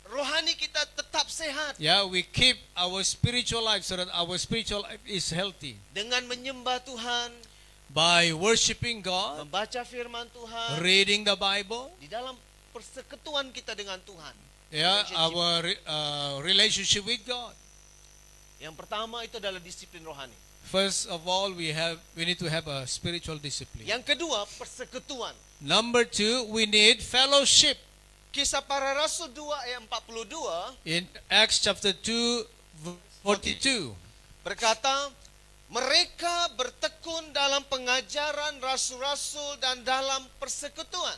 rohani kita tetap sehat Yeah, we keep our spiritual life so that our spiritual life is healthy dengan menyembah Tuhan, by worshiping God, membaca firman Tuhan, reading the Bible. di dalam persekutuan kita dengan Tuhan. Yeah, Relationship. our relationship with God. Yang pertama itu adalah disiplin rohani. First of all, we need to have a spiritual discipline. Yang kedua, persekutuan. Number two, we need fellowship. Kisah Para Rasul 2 ayat 42 In Acts chapter 2, verse 42, berkata, mereka bertekun dalam pengajaran rasul-rasul dan dalam persekutuan.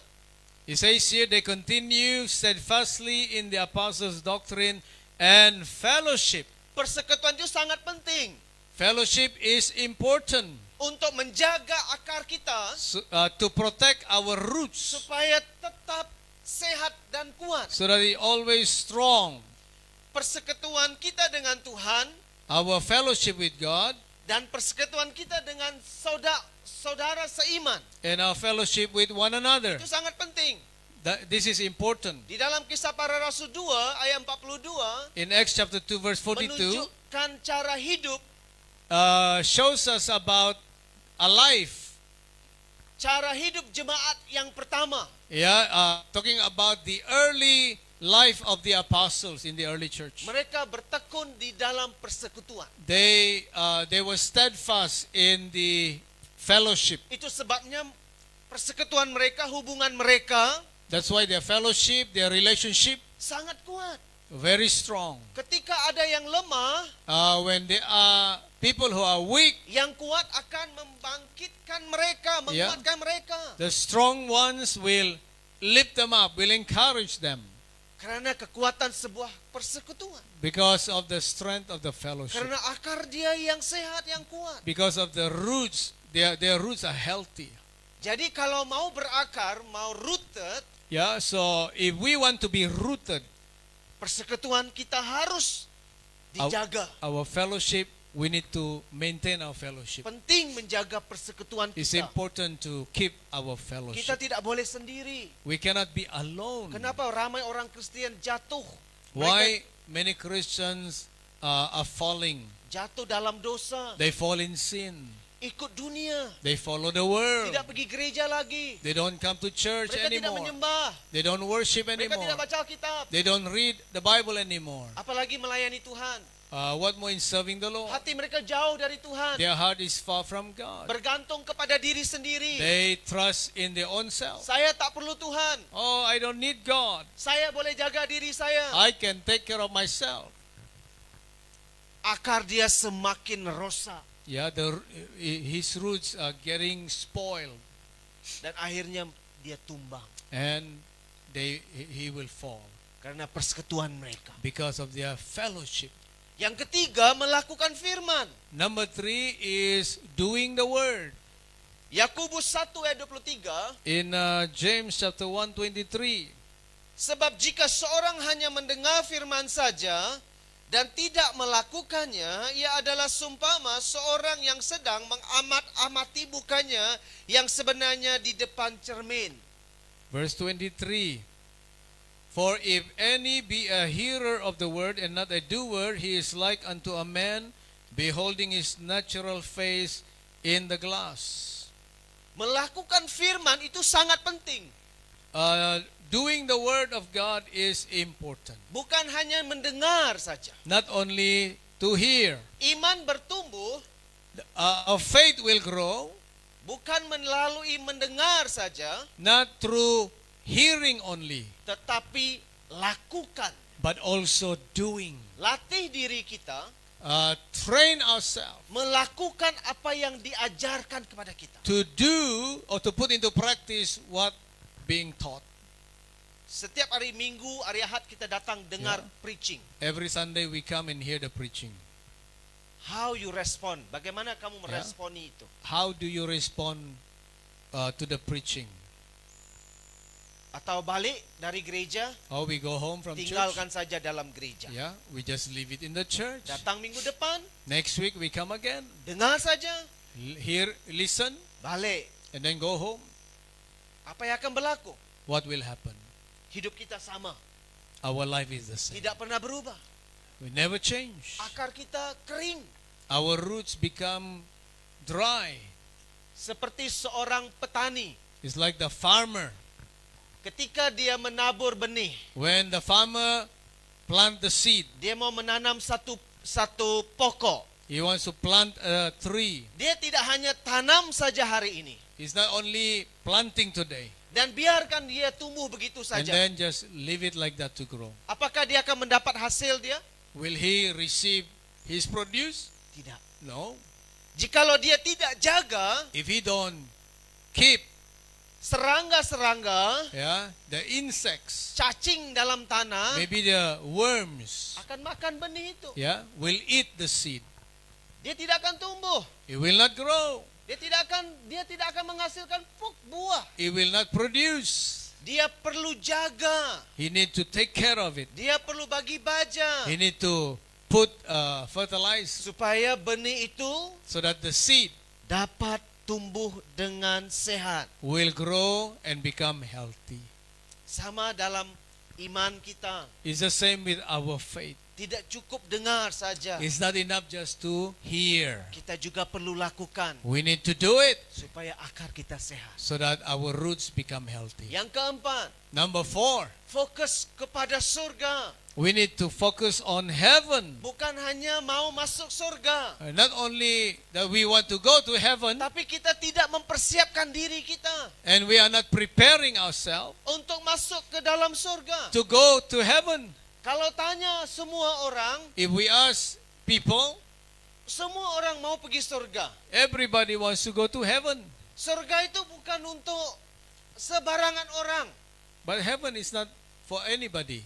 it says here, they continue steadfastly in the apostles' doctrine and fellowship. Persekutuan itu sangat penting Fellowship is important untuk menjaga akar kita to protect our roots supaya tetap sehat dan kuat. so that it always strong. Persekutuan kita dengan Tuhan Our fellowship with God dan persekutuan kita dengan saudara seiman and our fellowship with one another. itu sangat penting. This is important. Di dalam Kisah Para Rasul 2 ayat 42 In Acts chapter 2 verse 42, menunjukkan cara hidup, shows us about a life. cara hidup jemaat yang pertama. Yeah, talking about the early life of the apostles in the early church. Mereka bertekun di dalam persekutuan. They were steadfast in the fellowship. Itu sebabnya persekutuan mereka, hubungan mereka That's why their fellowship, their relationship, sangat kuat. very strong. Ketika ada yang lemah, When there are people who are weak, yang kuat akan membangkitkan mereka, Yeah. menguatkan mereka. the strong ones will lift them up, will encourage them Karena kekuatan sebuah persekutuan. because of the strength of the fellowship. Karena akar dia yang sehat, yang kuat. Because of the roots, their roots are healthy. Jadi kalau mau berakar, mau rooted, Yeah, so if we want to be rooted, persekutuan kita harus dijaga. our fellowship, we need to maintain our fellowship. Penting menjaga persekutuan It's kita. important to keep our Kita fellowship. tidak boleh sendiri. We cannot be alone. Kenapa ramai orang Kristen jatuh? Why many Christians are falling? Jatuh dalam dosa, They fall in sin. ikut dunia, They follow the world. tidak pergi gereja lagi. They don't come to church Mereka tidak anymore. menyembah, They don't worship mereka tidak anymore. baca Alkitab, They don't read the Bible anymore. apalagi melayani Tuhan. What more in serving the Lord? Hati mereka jauh dari Tuhan. Their heart is far from God. Bergantung kepada diri sendiri. They trust in their own self. Saya tak perlu Tuhan. Oh, I don't need God. Saya boleh jaga diri saya. I can take care of myself. Akar dia semakin rosak. Yeah, his roots are getting spoiled, Dan akhirnya dia tumbang. and he will fall Karena persekutuan mereka. because of their fellowship. Yang ketiga, melakukan firman. Number 3 is doing the word. Yakobus 1 ayat 23. In James chapter 1:23, Sebab jika seorang hanya mendengar firman saja dan tidak melakukannya, ia adalah sumpama seorang yang sedang mengamat-amati bukannya yang sebenarnya di depan cermin. verse 23. For if any be a hearer of the word and not a doer, he is like unto a man beholding his natural face in the glass. Melakukan firman itu sangat penting. Doing the word of God is important. Bukan hanya mendengar saja. Not only to hear. Iman bertumbuh Our faith will grow, bukan melalui mendengar saja, not through hearing only, tetapi lakukan. but also doing. Latih diri kita Train ourselves melakukan apa yang diajarkan kepada kita. to do or to put into practice what being taught. Setiap hari Minggu, hari Ahad kita datang dengar Ya. preaching. Every Sunday we come and hear the preaching. How you respond? Bagaimana kamu meresponi itu? How do you respond to the preaching? Atau balik dari gereja, Or we go home from church? tinggalkan saja dalam gereja. Yeah, we just leave it in the church. Datang minggu depan, Next week we come again, dengar saja, hear, listen, balik. and then go home. Apa yang akan berlaku? What will happen? Hidup kita sama, Our life is the same. tidak pernah berubah. We never change. Akar kita kering. Our roots become dry. Seperti seorang petani, It's like the farmer. ketika dia menabur benih, When the farmer plant the seed, dia mau menanam satu pokok. he wants to plant a tree. Dia tidak hanya tanam saja hari ini, He's not only planting today dan biarkan dia tumbuh begitu and saja. then just leave it like that to grow. Apakah dia akan mendapat hasil dia? Will he receive his produce? Tidak. No. Jikalau dia tidak jaga, If he don't keep serangga-serangga, the insects, cacing dalam tanah maybe the worms, akan makan benih itu. will eat the seed. Dia tidak akan tumbuh. It will not grow. Dia tidak akan menghasilkan buah. It will not produce. Dia perlu jaga. He need to take care of it. Dia perlu bagi baja He need to put fertilize supaya benih itu so that the seed dapat tumbuh dengan sehat. will grow and become healthy. Sama dalam iman kita. It's the same with our faith. Tidak cukup dengar saja. It's not enough just to hear. Kita juga perlu lakukan We need to do it supaya akar kita sehat. so that our roots become healthy. Yang keempat, Number 4, fokus kepada surga. we need to focus on heaven. Bukan hanya mau masuk surga, Not only that we want to go to heaven, tapi kita tidak mempersiapkan diri kita and we are not preparing ourselves untuk masuk ke dalam surga. to go to heaven. Kalau tanya semua orang, If we ask people, semua orang mau pergi surga. everybody wants to go to heaven. Surga itu bukan untuk sebarangan orang. But heaven is not for anybody.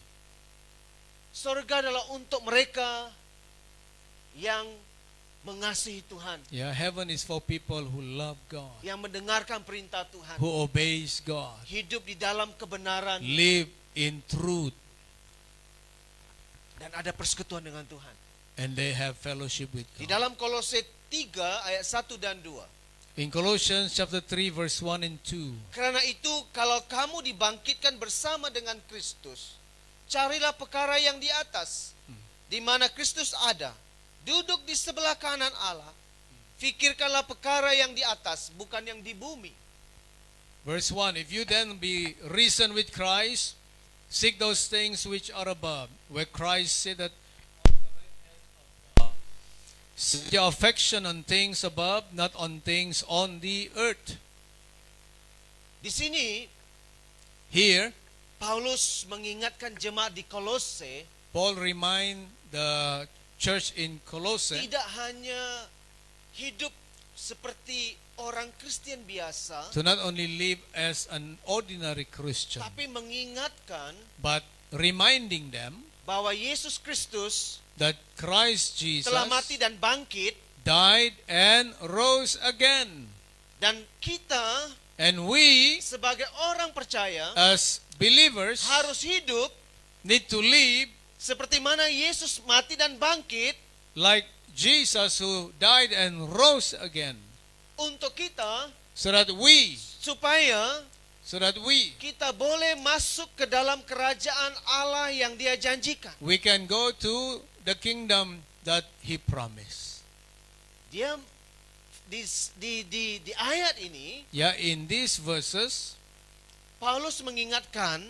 Surga adalah untuk mereka yang mengasihi Tuhan, Yeah, heaven is for people who love God, yang mendengarkan perintah Tuhan, who obeys God, hidup di dalam kebenaran, live in truth, dan ada persekutuan dengan Tuhan. and they have fellowship with Di God. dalam Kolose 3 ayat 1 dan 2. In Colossians chapter 3 verse 1 and 2. Karena itu kalau kamu dibangkitkan bersama dengan Kristus, carilah perkara yang di atas, di mana Kristus ada, duduk di sebelah kanan Allah. Fikirkanlah perkara yang di atas, bukan yang di bumi. Verse 1, if you then be risen with Christ, seek those things which are above, where Christ sitteth Set your affection on things above, not on things on the earth. Di sini Here, Paulus mengingatkan jemaat di Kolose Paul remind the church in Colossae tidak hanya hidup seperti orang Kristen biasa, to not only live as an ordinary Christian, tapi mengingatkan but reminding them bahwa Yesus Kristus that Christ Jesus telah mati dan bangkit, died and rose again. dan kita And we, sebagai orang percaya as believers, harus hidup need to live seperti mana Yesus mati dan bangkit like Jesus who died and rose again. untuk kita, So that we kita boleh masuk ke dalam kerajaan Allah yang Dia janjikan. we can go to the kingdom that He promised. Dia di ayat ini Yeah, in these verses, Paulus mengingatkan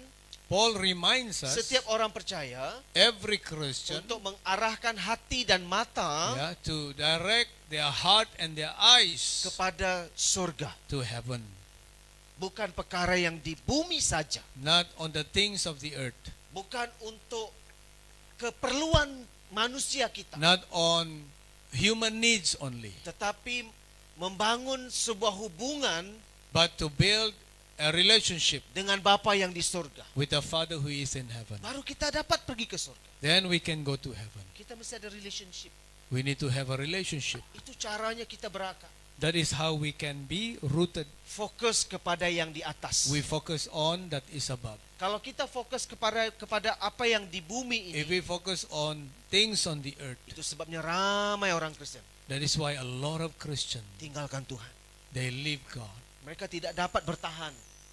Paul reminds us, setiap orang percaya every Christian, untuk mengarahkan hati dan mata yeah, to direct their heart and their eyes kepada surga, to heaven, bukan perkara yang di bumi saja, not on the things of the earth, bukan untuk keperluan manusia kita, not on human needs only, tetapi membangun sebuah hubungan but to build a relationship dengan Bapa yang di surga. with the Father who is in heaven. Baru kita dapat pergi ke surga. Then we can go to heaven. Kita mesti ada relationship. We need to have a relationship. Itu caranya kita berakar. That is how we can be rooted. Fokus kepada yang di atas. We focus on that is above. Kalau kita fokus kepada apa yang di bumi If ini, we focus on things on the earth, itu sebabnya ramai orang Kristen that is why a lot of Christians, tinggalkan Tuhan. they leave God. Mereka tidak dapat bertahan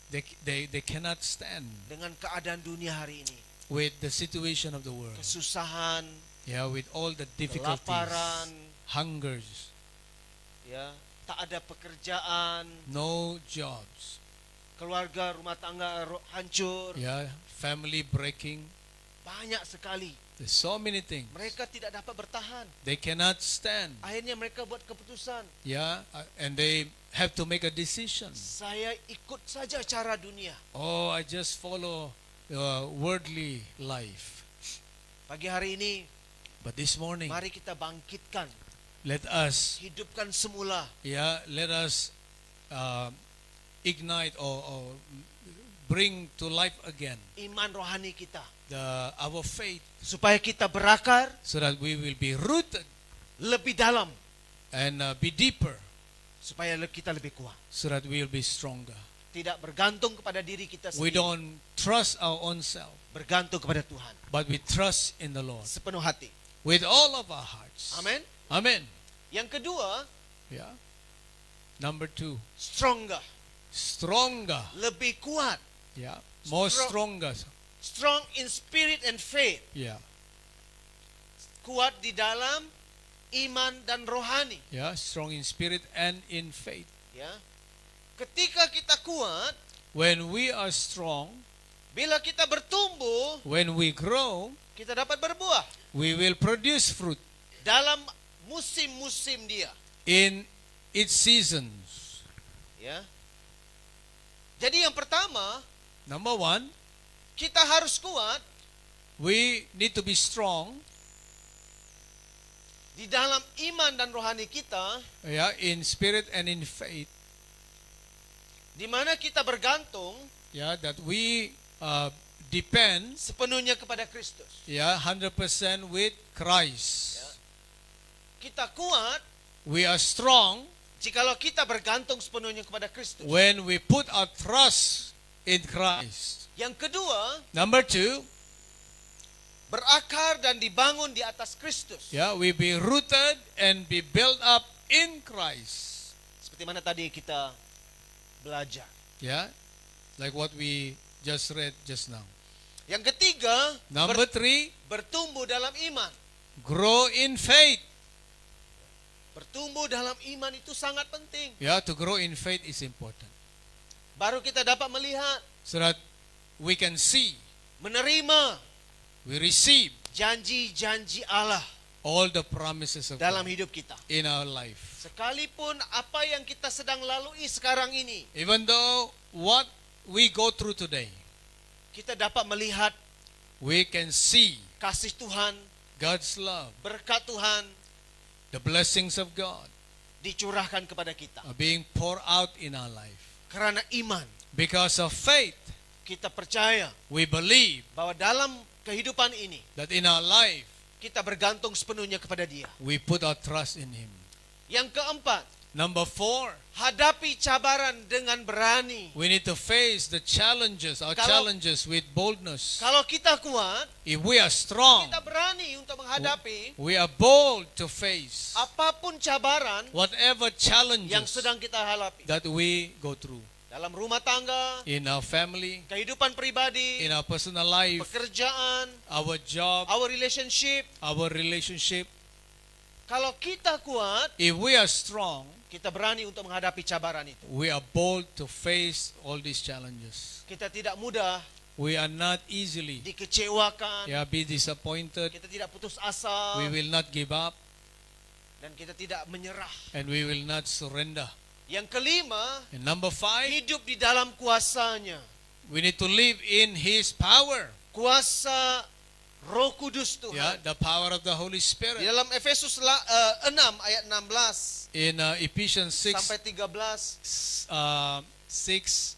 They cannot stand dengan keadaan dunia hari ini. with the situation of the world. Kesusahan, Yeah, with all the difficulties, kelaparan, hungers, ya, tak ada pekerjaan, no jobs, keluarga rumah tangga hancur, yeah, family breaking. banyak sekali. There's so many things. Mereka tidak dapat bertahan. They cannot stand. Akhirnya mereka buat keputusan, Yeah, and they have to make a decision. saya ikut saja cara dunia. Oh, I just follow worldly life. Pagi hari ini, But this morning, mari kita bangkitkan, let us, hidupkan semula yeah, let us ignite or bring to life again iman rohani kita, our faith, supaya kita berakar so that we will be rooted lebih dalam, and be deeper, supaya kita lebih kuat. so that we will be stronger. Tidak bergantung kepada diri kita We sendiri, don't trust our own self, bergantung kepada Tuhan but we trust in the Lord sepenuh hati. with all of our hearts. Amin. Amen. Yang kedua, Yeah. Number 2, stronger, stronger. lebih kuat, Yeah. More Strong. stronger. strong in spirit and faith, Yeah. kuat di dalam iman dan rohani. Yeah. Strong in spirit and in faith. Ya, ketika kita kuat, When we are strong, bila kita bertumbuh, when we grow, kita dapat berbuah we will produce fruit dalam musim-musim dia. in its seasons. Ya, jadi yang pertama, Number 1, kita harus kuat we need to be strong, di dalam iman dan rohani kita, yeah, in spirit and in faith. di mana kita bergantung Yeah, that we depend, sepenuhnya kepada Kristus. yeah, 100% with Christ. Kita kuat We are strong jikalau kita bergantung sepenuhnya kepada Kristus. when we put our trust in Christ. Yang kedua, Number 2, berakar dan dibangun di atas Kristus. yeah, we be rooted and be built up in Christ. Seperti mana tadi kita belajar. Yeah, like what we just read just now. Yang ketiga, Number 3, bertumbuh dalam iman. grow in faith. Bertumbuh dalam iman itu sangat penting. Yeah, to grow in faith is important, Baru kita dapat melihat, so that we can see, menerima we receive janji-janji Allah. all the promises of dalam God hidup kita. in our life. Sekalipun apa yang kita sedang lalui sekarang ini, Even though what we go through today, kita dapat melihat we can see kasih Tuhan, God's love, berkat Tuhan the blessings of God dicurahkan kepada kita. are being poured out in our life. Karena iman, Because of faith, kita percaya we believe bahwa dalam kehidupan ini that in our life, kita bergantung sepenuhnya kepada Dia. we put our trust in Him. Yang keempat, Number 4, hadapi cabaran dengan berani. we need to face the challenges, our challenges with boldness. Kalau kita kuat, If we are strong, kita berani untuk menghadapi we are bold to face apapun cabaran whatever yang challenges sedang kita hadapi. that we go through Dalam rumah tangga, in our family, kehidupan pribadi, in our personal life, pekerjaan, our job, our relationship. our relationship. Kalau kita kuat, If we are strong, kita berani untuk menghadapi cabaran itu. we are bold to face all these challenges. Kita tidak mudah We are not easily dikecewakan, be disappointed. kita tidak putus asa, We will not give up dan kita tidak menyerah. and we will not surrender. Yang kelima, And number 5, hidup di dalam kuasanya. we need to live in His power. Kuasa Roh Kudus Tuhan. The power of the Holy Di Spirit. dalam Efesus 6 ayat 16 In Ephesians 6, sampai 13. 6,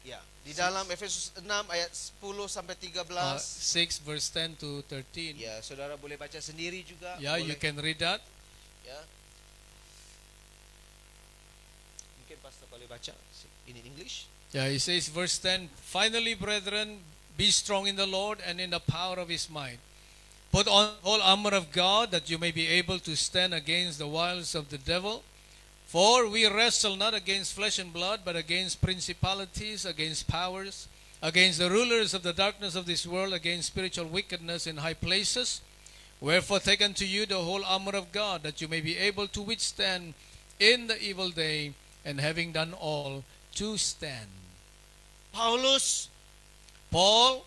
Ya, di dalam Efesus 6 ayat 10 sampai 13. 6 verse 10 to 13. Ya, saudara boleh baca sendiri juga. Yeah, you boleh. can read that. Ya. Mungkin pastor boleh baca in English. Yeah, he says, verse 10, finally, brethren, be strong in the Lord and in the power of His might. Put on the whole armor of God, that you may be able to stand against the wiles of the devil. For we wrestle not against flesh and blood, but against principalities, against powers, against the rulers of the darkness of this world, against spiritual wickedness in high places. Wherefore take unto you the whole armor of God, that you may be able to withstand in the evil day, and having done all, to stand. Paul,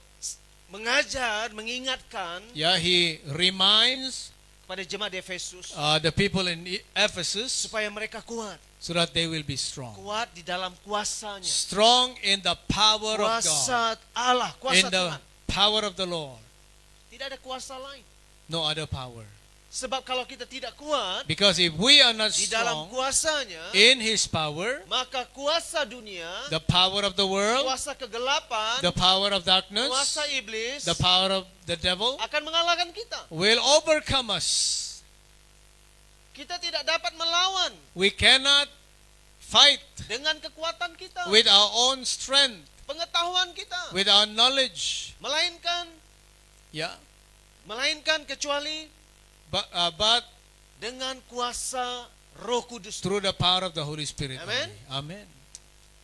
Mengajar, mengingatkan he reminds kepada jemaat di Efesus the people in Ephesus supaya mereka kuat. so that they will be strong. Kuat di dalam kuasanya. Strong in the power of God, Kuasa Allah, in kuasa the Tuhan. power of the Lord. Tidak ada kuasa lain. No other power. Sebab kalau kita tidak kuat Because if we are not di dalam strong kuasanya, in His power, maka kuasa dunia, the power of the world, kuasa kegelapan, the power of darkness, kuasa iblis the power of the devil akan mengalahkan kita. will overcome us. Kita tidak dapat melawan We cannot fight dengan kekuatan kita, with our own strength, pengetahuan kita, with our knowledge. melainkan kecuali But dengan kuasa Roh Kudus. through the power of the Holy Spirit. Amen. only. Amen.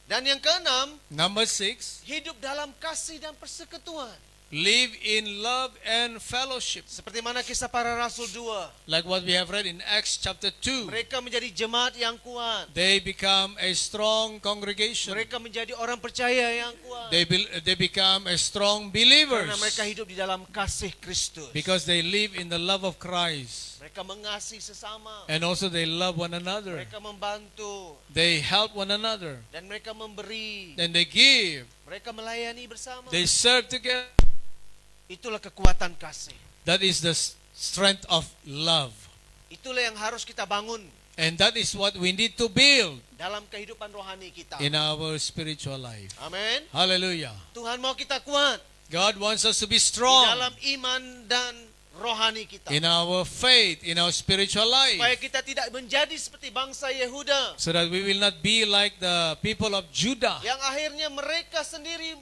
Dan yang keenam, Number 6, hidup dalam kasih dan persekutuan. live in love and fellowship. Seperti mana kisah para rasul 2. Like what we have read in Acts chapter 2. Mereka menjadi jemaat yang kuat. They become a strong congregation. Mereka menjadi orang percaya yang kuat. They become a strong believers. Karena mereka hidup di dalam kasih Kristus. Because they live in the love of Christ. Mereka mengasihi sesama. And also they love one another. Mereka membantu. They help one another. Dan mereka memberi. Then they give. Mereka melayani bersama. They serve together. Itulah kekuatan kasih. That is the strength of love. Itulah yang harus kita bangun And that is what we need to build dalam kehidupan rohani kita. in our spiritual life. Amin. Hallelujah. Tuhan mau kita kuat God wants us to be di strong dalam iman dan rohani kita. in our faith, in our spiritual Supaya life, kita tidak menjadi seperti bangsa Yehuda so that we will not be like the people of Judah, yang akhirnya mereka sendiri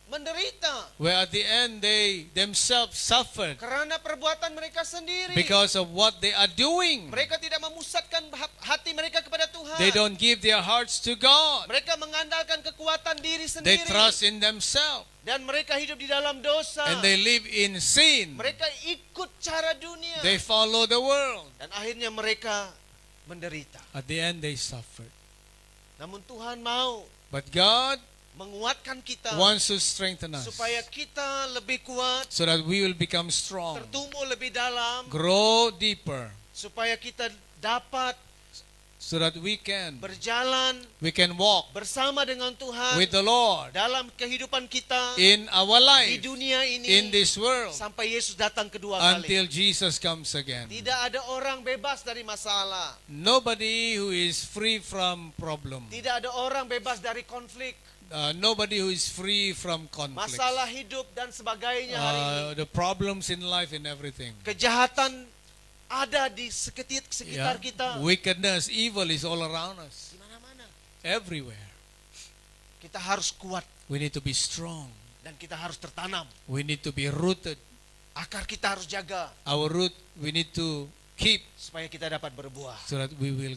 menderita where at the end they themselves suffered karena perbuatan mereka sendiri. because of what they are doing. Mereka tidak memusatkan hati mereka kepada Tuhan. They don't give their hearts to God. Mereka mengandalkan kekuatan diri They sendiri. trust in themselves, Dan mereka hidup di dalam dosa. and they live in sin. Mereka ikut cara dunia. They follow the world. Dan akhirnya mereka menderita. At the end they suffered. Namun Tuhan mau But God menguatkan kita wants to strengthen us supaya kita lebih kuat, so that we will become strong, tertumbuh lebih dalam, grow deeper, supaya kita dapat so that we can walk bersama dengan Tuhan with the Lord dalam kehidupan kita in our di life, dunia in ini this world, sampai Yesus datang kedua kali. until Jesus comes again. Tidak ada orang bebas dari masalah. Nobody who is free from problem. Tidak ada orang bebas dari konflik, Nobody who is free from conflict. masalah hidup dan sebagainya hari ini. The problems in life and everything. Kejahatan ada di sekitar Yeah. kita. Wickedness, evil is all around us, Di mana-mana. everywhere. Kita harus kuat We need to be strong. dan kita harus tertanam. We need to be rooted. Akar kita harus jaga Our root we need to keep supaya kita dapat berbuah. so that we will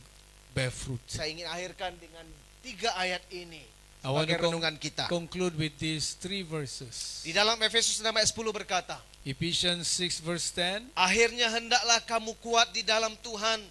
bear fruit. Saya ingin akhirkan dengan 3 ayat ini I want to sebagai renungan kita. conclude with these 3 verses. Di dalam Efesus 6 ayat 10 berkata, Ephesians 6 verse 10. akhirnya hendaklah kamu kuat di dalam Tuhan,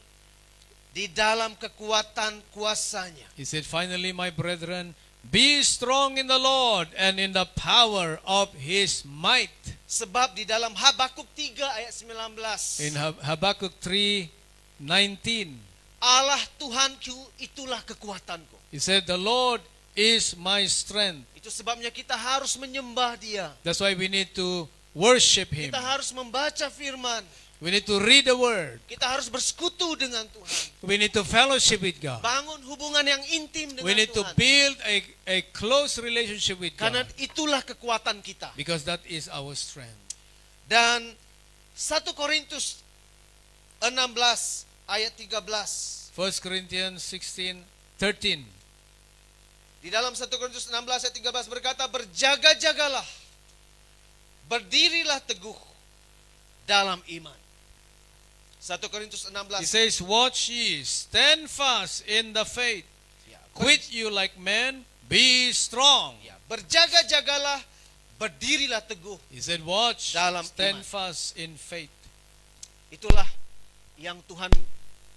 di dalam kekuatan kuasanya. He said, finally, my brethren, be strong in the Lord and in the power of His might. Sebab di dalam Habakuk 3 ayat 19, In Habakkuk 3:19, Allah Tuhanku itulah kekuatanku. he said, the Lord is my strength. Itu sebabnya kita harus menyembah Dia. That's why we need to worship Him. Kita harus membaca firman. We need to read the Word. Kita harus bersekutu dengan Tuhan. We need to fellowship with God. Bangun hubungan yang intim dengan We need to Tuhan. build a close relationship with Karena God. itulah kekuatan kita. Because that is our strength. Dan 1 Korintus 16 ayat 13. 1 Corinthians 16:13. Di dalam 1 Korintus 16 ayat 13 berkata, berjaga-jagalah, berdirilah teguh dalam iman. 1 Korintus He 16. says, watch ye, stand fast in the faith. Ya, Quit you like men, be strong. ya, berjaga-jagalah, berdirilah teguh. He said, watch, Dalam stand iman. fast in faith. Itulah yang Tuhan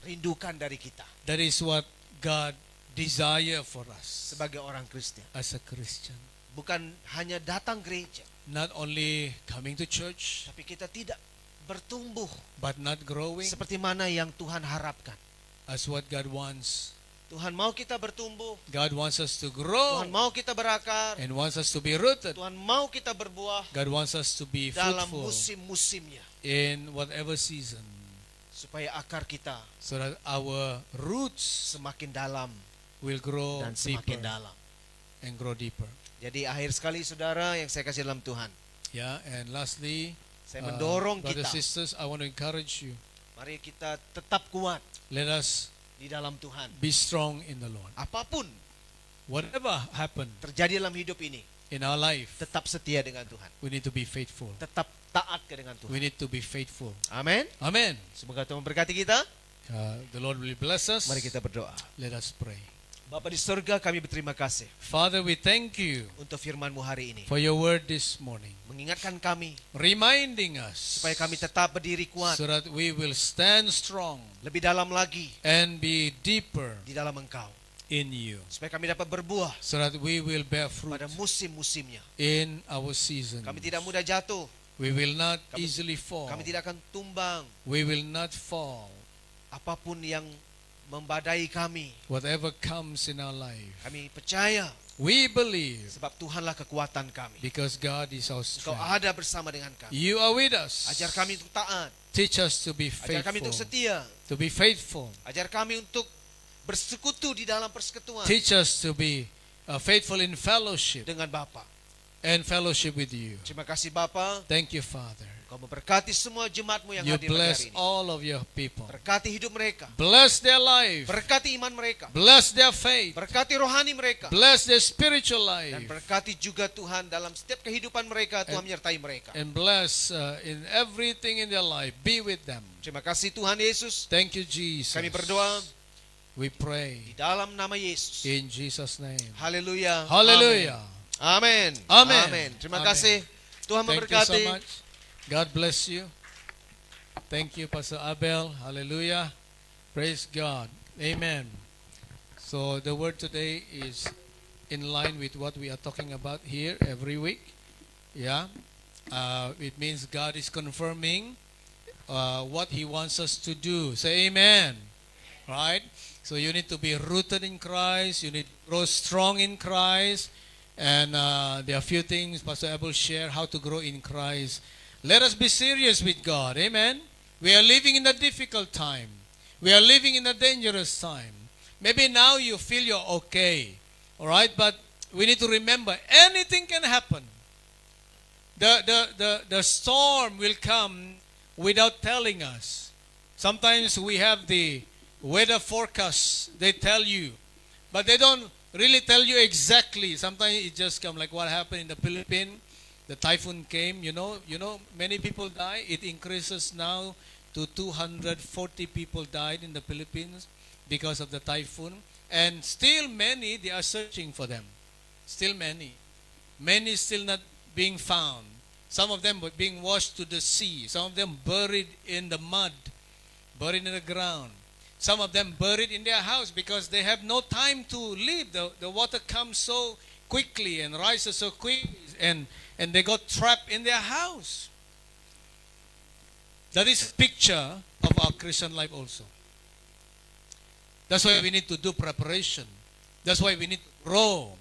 rindukan dari kita That is what God desire for us sebagai orang Kristen. as a Christian. Bukan hanya datang gereja, Not only coming to church, tapi kita tidak bertumbuh but not growing seperti mana yang Tuhan harapkan. as what God wants. Tuhan mau kita bertumbuh, God wants us to grow Tuhan mau kita berakar, and wants us to be rooted. Tuhan mau kita berbuah God wants us to be dalam fruitful musim-musimnya, in whatever season, supaya akar kita so that our roots semakin dalam will grow dan deeper semakin dalam. and grow deeper. Jadi akhir sekali saudara yang saya kasih dalam Tuhan, Yeah, and lastly, saya mendorong brothers kita, sisters, I want to encourage you. mari kita tetap kuat Let us di dalam Tuhan. be strong in the Lord. Apapun Whatever happened terjadi dalam hidup ini, in our life, tetap setia dengan Tuhan, we need to be faithful. tetap taat dengan Tuhan. We need to be faithful. Amin. Amen. Semoga Tuhan memberkati kita. The Lord will bless us. Mari kita berdoa. Let us pray. Bapa di surga, kami berterima kasih Father, we thank you untuk firman-Mu hari ini. for your word this morning, Mengingatkan kami reminding us supaya kami tetap berdiri kuat, so that we will stand strong lebih dalam lagi and be deeper di dalam Engkau. in you, Supaya kami dapat berbuah so that we will bear fruit pada musim-musimnya. in our season. Kami tidak mudah jatuh. We will not Kami- easily fall. Kami tidak akan tumbang. We will not fall. Apapun yang membadai kami, Whatever comes in our life, kami percaya we believe sebab Tuhanlah kekuatan kami. because God is our Engkau strength. ada bersama dengan kami. You are with us. Ajar kami untuk taat. Teach us to be Ajar kami untuk faithful. setia. To be faithful. Ajar kami untuk bersekutu di dalam persekutuan Teach us to be faithful in fellowship dengan Bapa. and fellowship with you. Terima kasih Bapa. Thank you, Father. Engkau memberkati semua jemaat-Mu yang You hadir pada bless hari ini. all of your people. Berkati hidup mereka. Bless their life. Berkati iman mereka. Bless their faith. Berkati rohani mereka. Bless their spiritual Dan life. berkati juga Tuhan dalam setiap kehidupan mereka. Tuhan menyertai mereka. And bless in everything in their life. Be with them. Terima kasih Tuhan Yesus. Thank you, Jesus. Kami berdoa We pray di dalam nama Yesus. in Jesus' name. Haleluya. Hallelujah. Amin. Amen. Amin. Terima Amen. kasih. Tuhan Thank you so memberkati. much. God bless you. Thank you, Pastor Abel. Hallelujah. Praise God. Amen. So the word today is in line with what we are talking about here every week. Yeah. It means God is confirming what He wants us to do. Say amen. Right? So you need to be rooted in Christ. You need to grow strong in Christ. And there are a few things Pastor Abel shared how to grow in Christ. Let us be serious with God. Amen. We are living in a difficult time. We are living in a dangerous time. Maybe now you feel you're okay. All right? But we need to remember anything can happen. The storm will come without telling us. Sometimes we have the weather forecast. They tell you. But they don't really tell you exactly. Sometimes it just comes like what happened in the Philippines. The typhoon came, you know, many people die. It increases now to 240 people died in the Philippines because of the typhoon. And still many, they are searching for them. Still many. Many still not being found. Some of them were being washed to the sea. Some of them buried in the mud, buried in the ground. Some of them buried in their house because they have no time to leave. The water comes so quickly and rises so quickly, and they got trapped in their house. That is a picture of our Christian life also. That's why we need to do preparation. That's why we need to grow.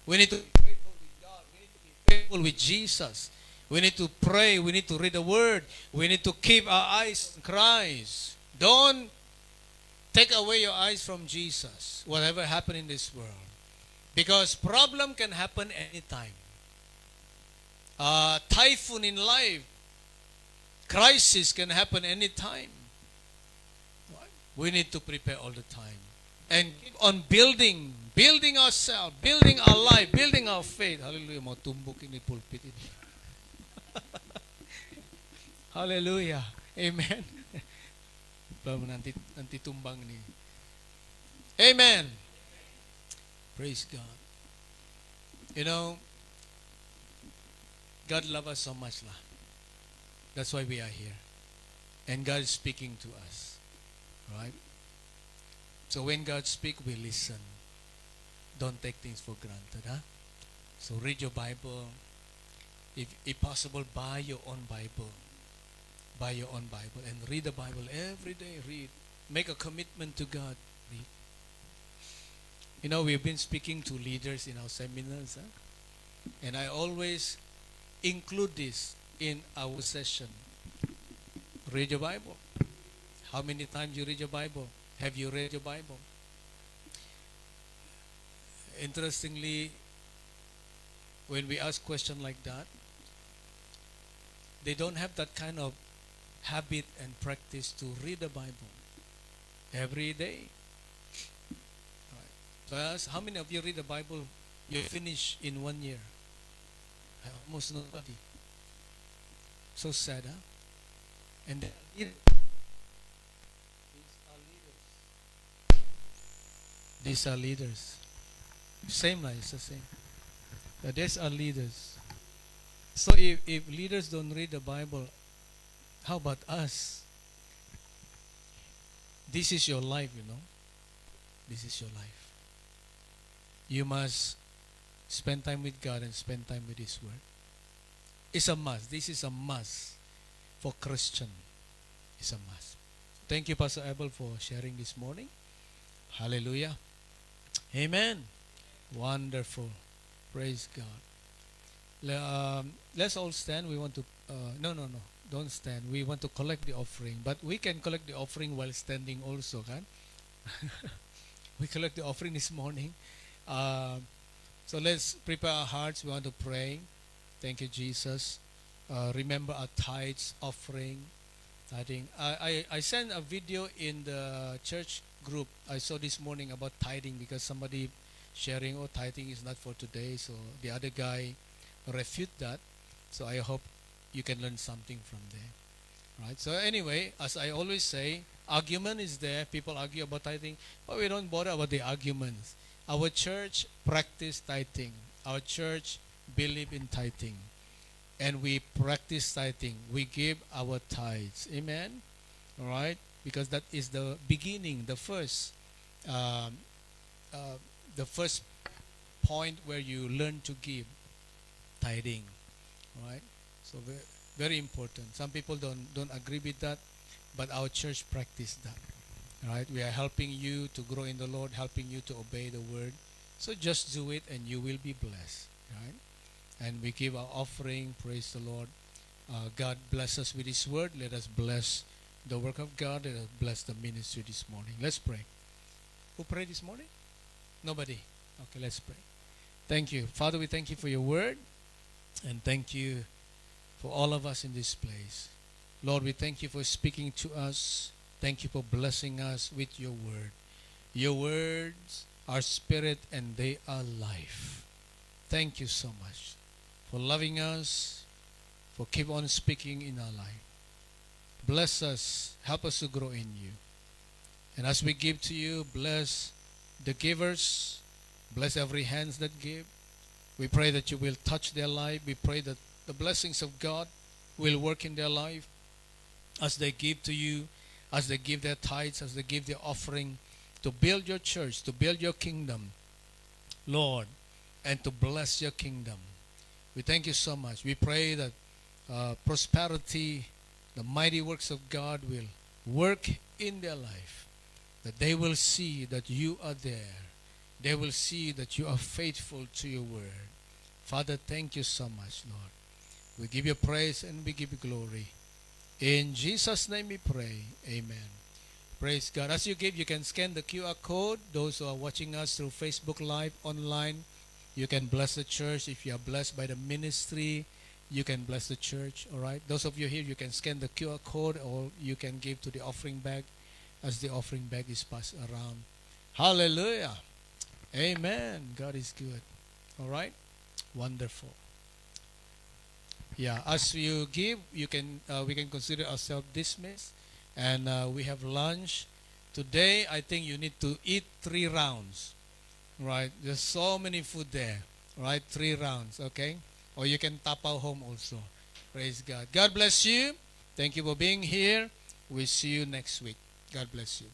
We need to be faithful with God. We need to be faithful with Jesus. We need to pray. We need to read the Word. We need to keep our eyes on Christ. Don't take away your eyes from Jesus, whatever happened in this world. Because problem can happen anytime. Typhoon in life, crisis can happen anytime. We need to prepare all the time. And keep on building ourselves, building our life, building our faith. Hallelujah. Mga tumbok ini pulpit ini. Hallelujah. Amen. Nanti tumbang ni. Amen. Praise God. You know, God loves us so much lah. That's why we are here. And God is speaking to us. Right? So when God speaks, we listen. Don't take things for granted. Huh? So read your Bible. If possible, buy your own Bible. Buy your own Bible and read the Bible every day. Read. Make a commitment to God. Read. You know, we've been speaking to leaders in our seminars. Huh? And I always include this in our session. Read your Bible. How many times you read your Bible? Have you read your Bible? Interestingly, when we ask questions like that, they don't have that kind of habit and practice to read the Bible every day. Right. So I ask, how many of you read the Bible you finish in 1 year? Almost nobody. So sad, huh? And these are leaders. Same like it's the same. These are leaders. So if leaders don't read the Bible, how about us? This is your life, you know. This is your life. You must spend time with God and spend time with His Word. It's a must. This is a must for Christian. It's a must. Thank you, Pastor Abel, for sharing this morning. Hallelujah. Amen. Wonderful. Praise God. Let's all stand. We want to, no. Don't stand. We want to collect the offering. But we can collect the offering while standing also, kan? We collect the offering this morning. So let's prepare our hearts. We want to pray. Thank you, Jesus. Remember our tithes, offering, tithing. I sent a video in the church group. I saw this morning about tithing because somebody sharing, oh, tithing is not for today. So the other guy refute that. So I hope you can learn something from there. Right? So anyway, as I always say, argument is there. People argue about tithing, but we don't bother about the arguments. Our church practice tithing. Our church believe in tithing. And we practice tithing. We give our tithes. Amen? All right? Because that is the beginning, the first point where you learn to give tithing. All right? So very important. Some people don't agree with that, but our church practice that. All right? We are helping you to grow in the Lord, helping you to obey the word. So just do it and you will be blessed. Right? And we give our offering. Praise the Lord. God bless us with His word. Let us bless the work of God. Let us bless the ministry this morning. Let's pray. Who prayed this morning? Nobody. Okay, let's pray. Thank you. Father, we thank you for your word. And thank you for all of us in this place. Lord, we thank you for speaking to us. Thank you for blessing us with your word. Your words are spirit and they are life. Thank you so much for loving us, for keep on speaking in our life. Bless us. Help us to grow in you. And as we give to you, bless the givers. Bless every hands that give. We pray that you will touch their life. We pray that the blessings of God will work in their life as they give to you, as they give their tithes, as they give their offering to build your church, to build your kingdom, Lord, and to bless your kingdom. We thank you so much. We pray that prosperity, the mighty works of God will work in their life, that they will see that you are there. They will see that you are faithful to your word. Father, thank you so much, Lord. We give you praise and we give you glory. In Jesus' name we pray. Amen. Praise God. As you give, you can scan the QR code. Those who are watching us through Facebook Live online, you can bless the church. If you are blessed by the ministry, you can bless the church. All right. Those of you here, you can scan the QR code or you can give to the offering bag as the offering bag is passed around. Hallelujah. Amen. God is good. All right. Wonderful. Yeah, as you give, you can we can consider ourselves dismissed, and we have lunch today. I think you need to eat 3 rounds, right? There's so many food there, right? 3 rounds, okay? Or you can tap out home also. Praise God. God bless you. Thank you for being here. We'll see you next week. God bless you.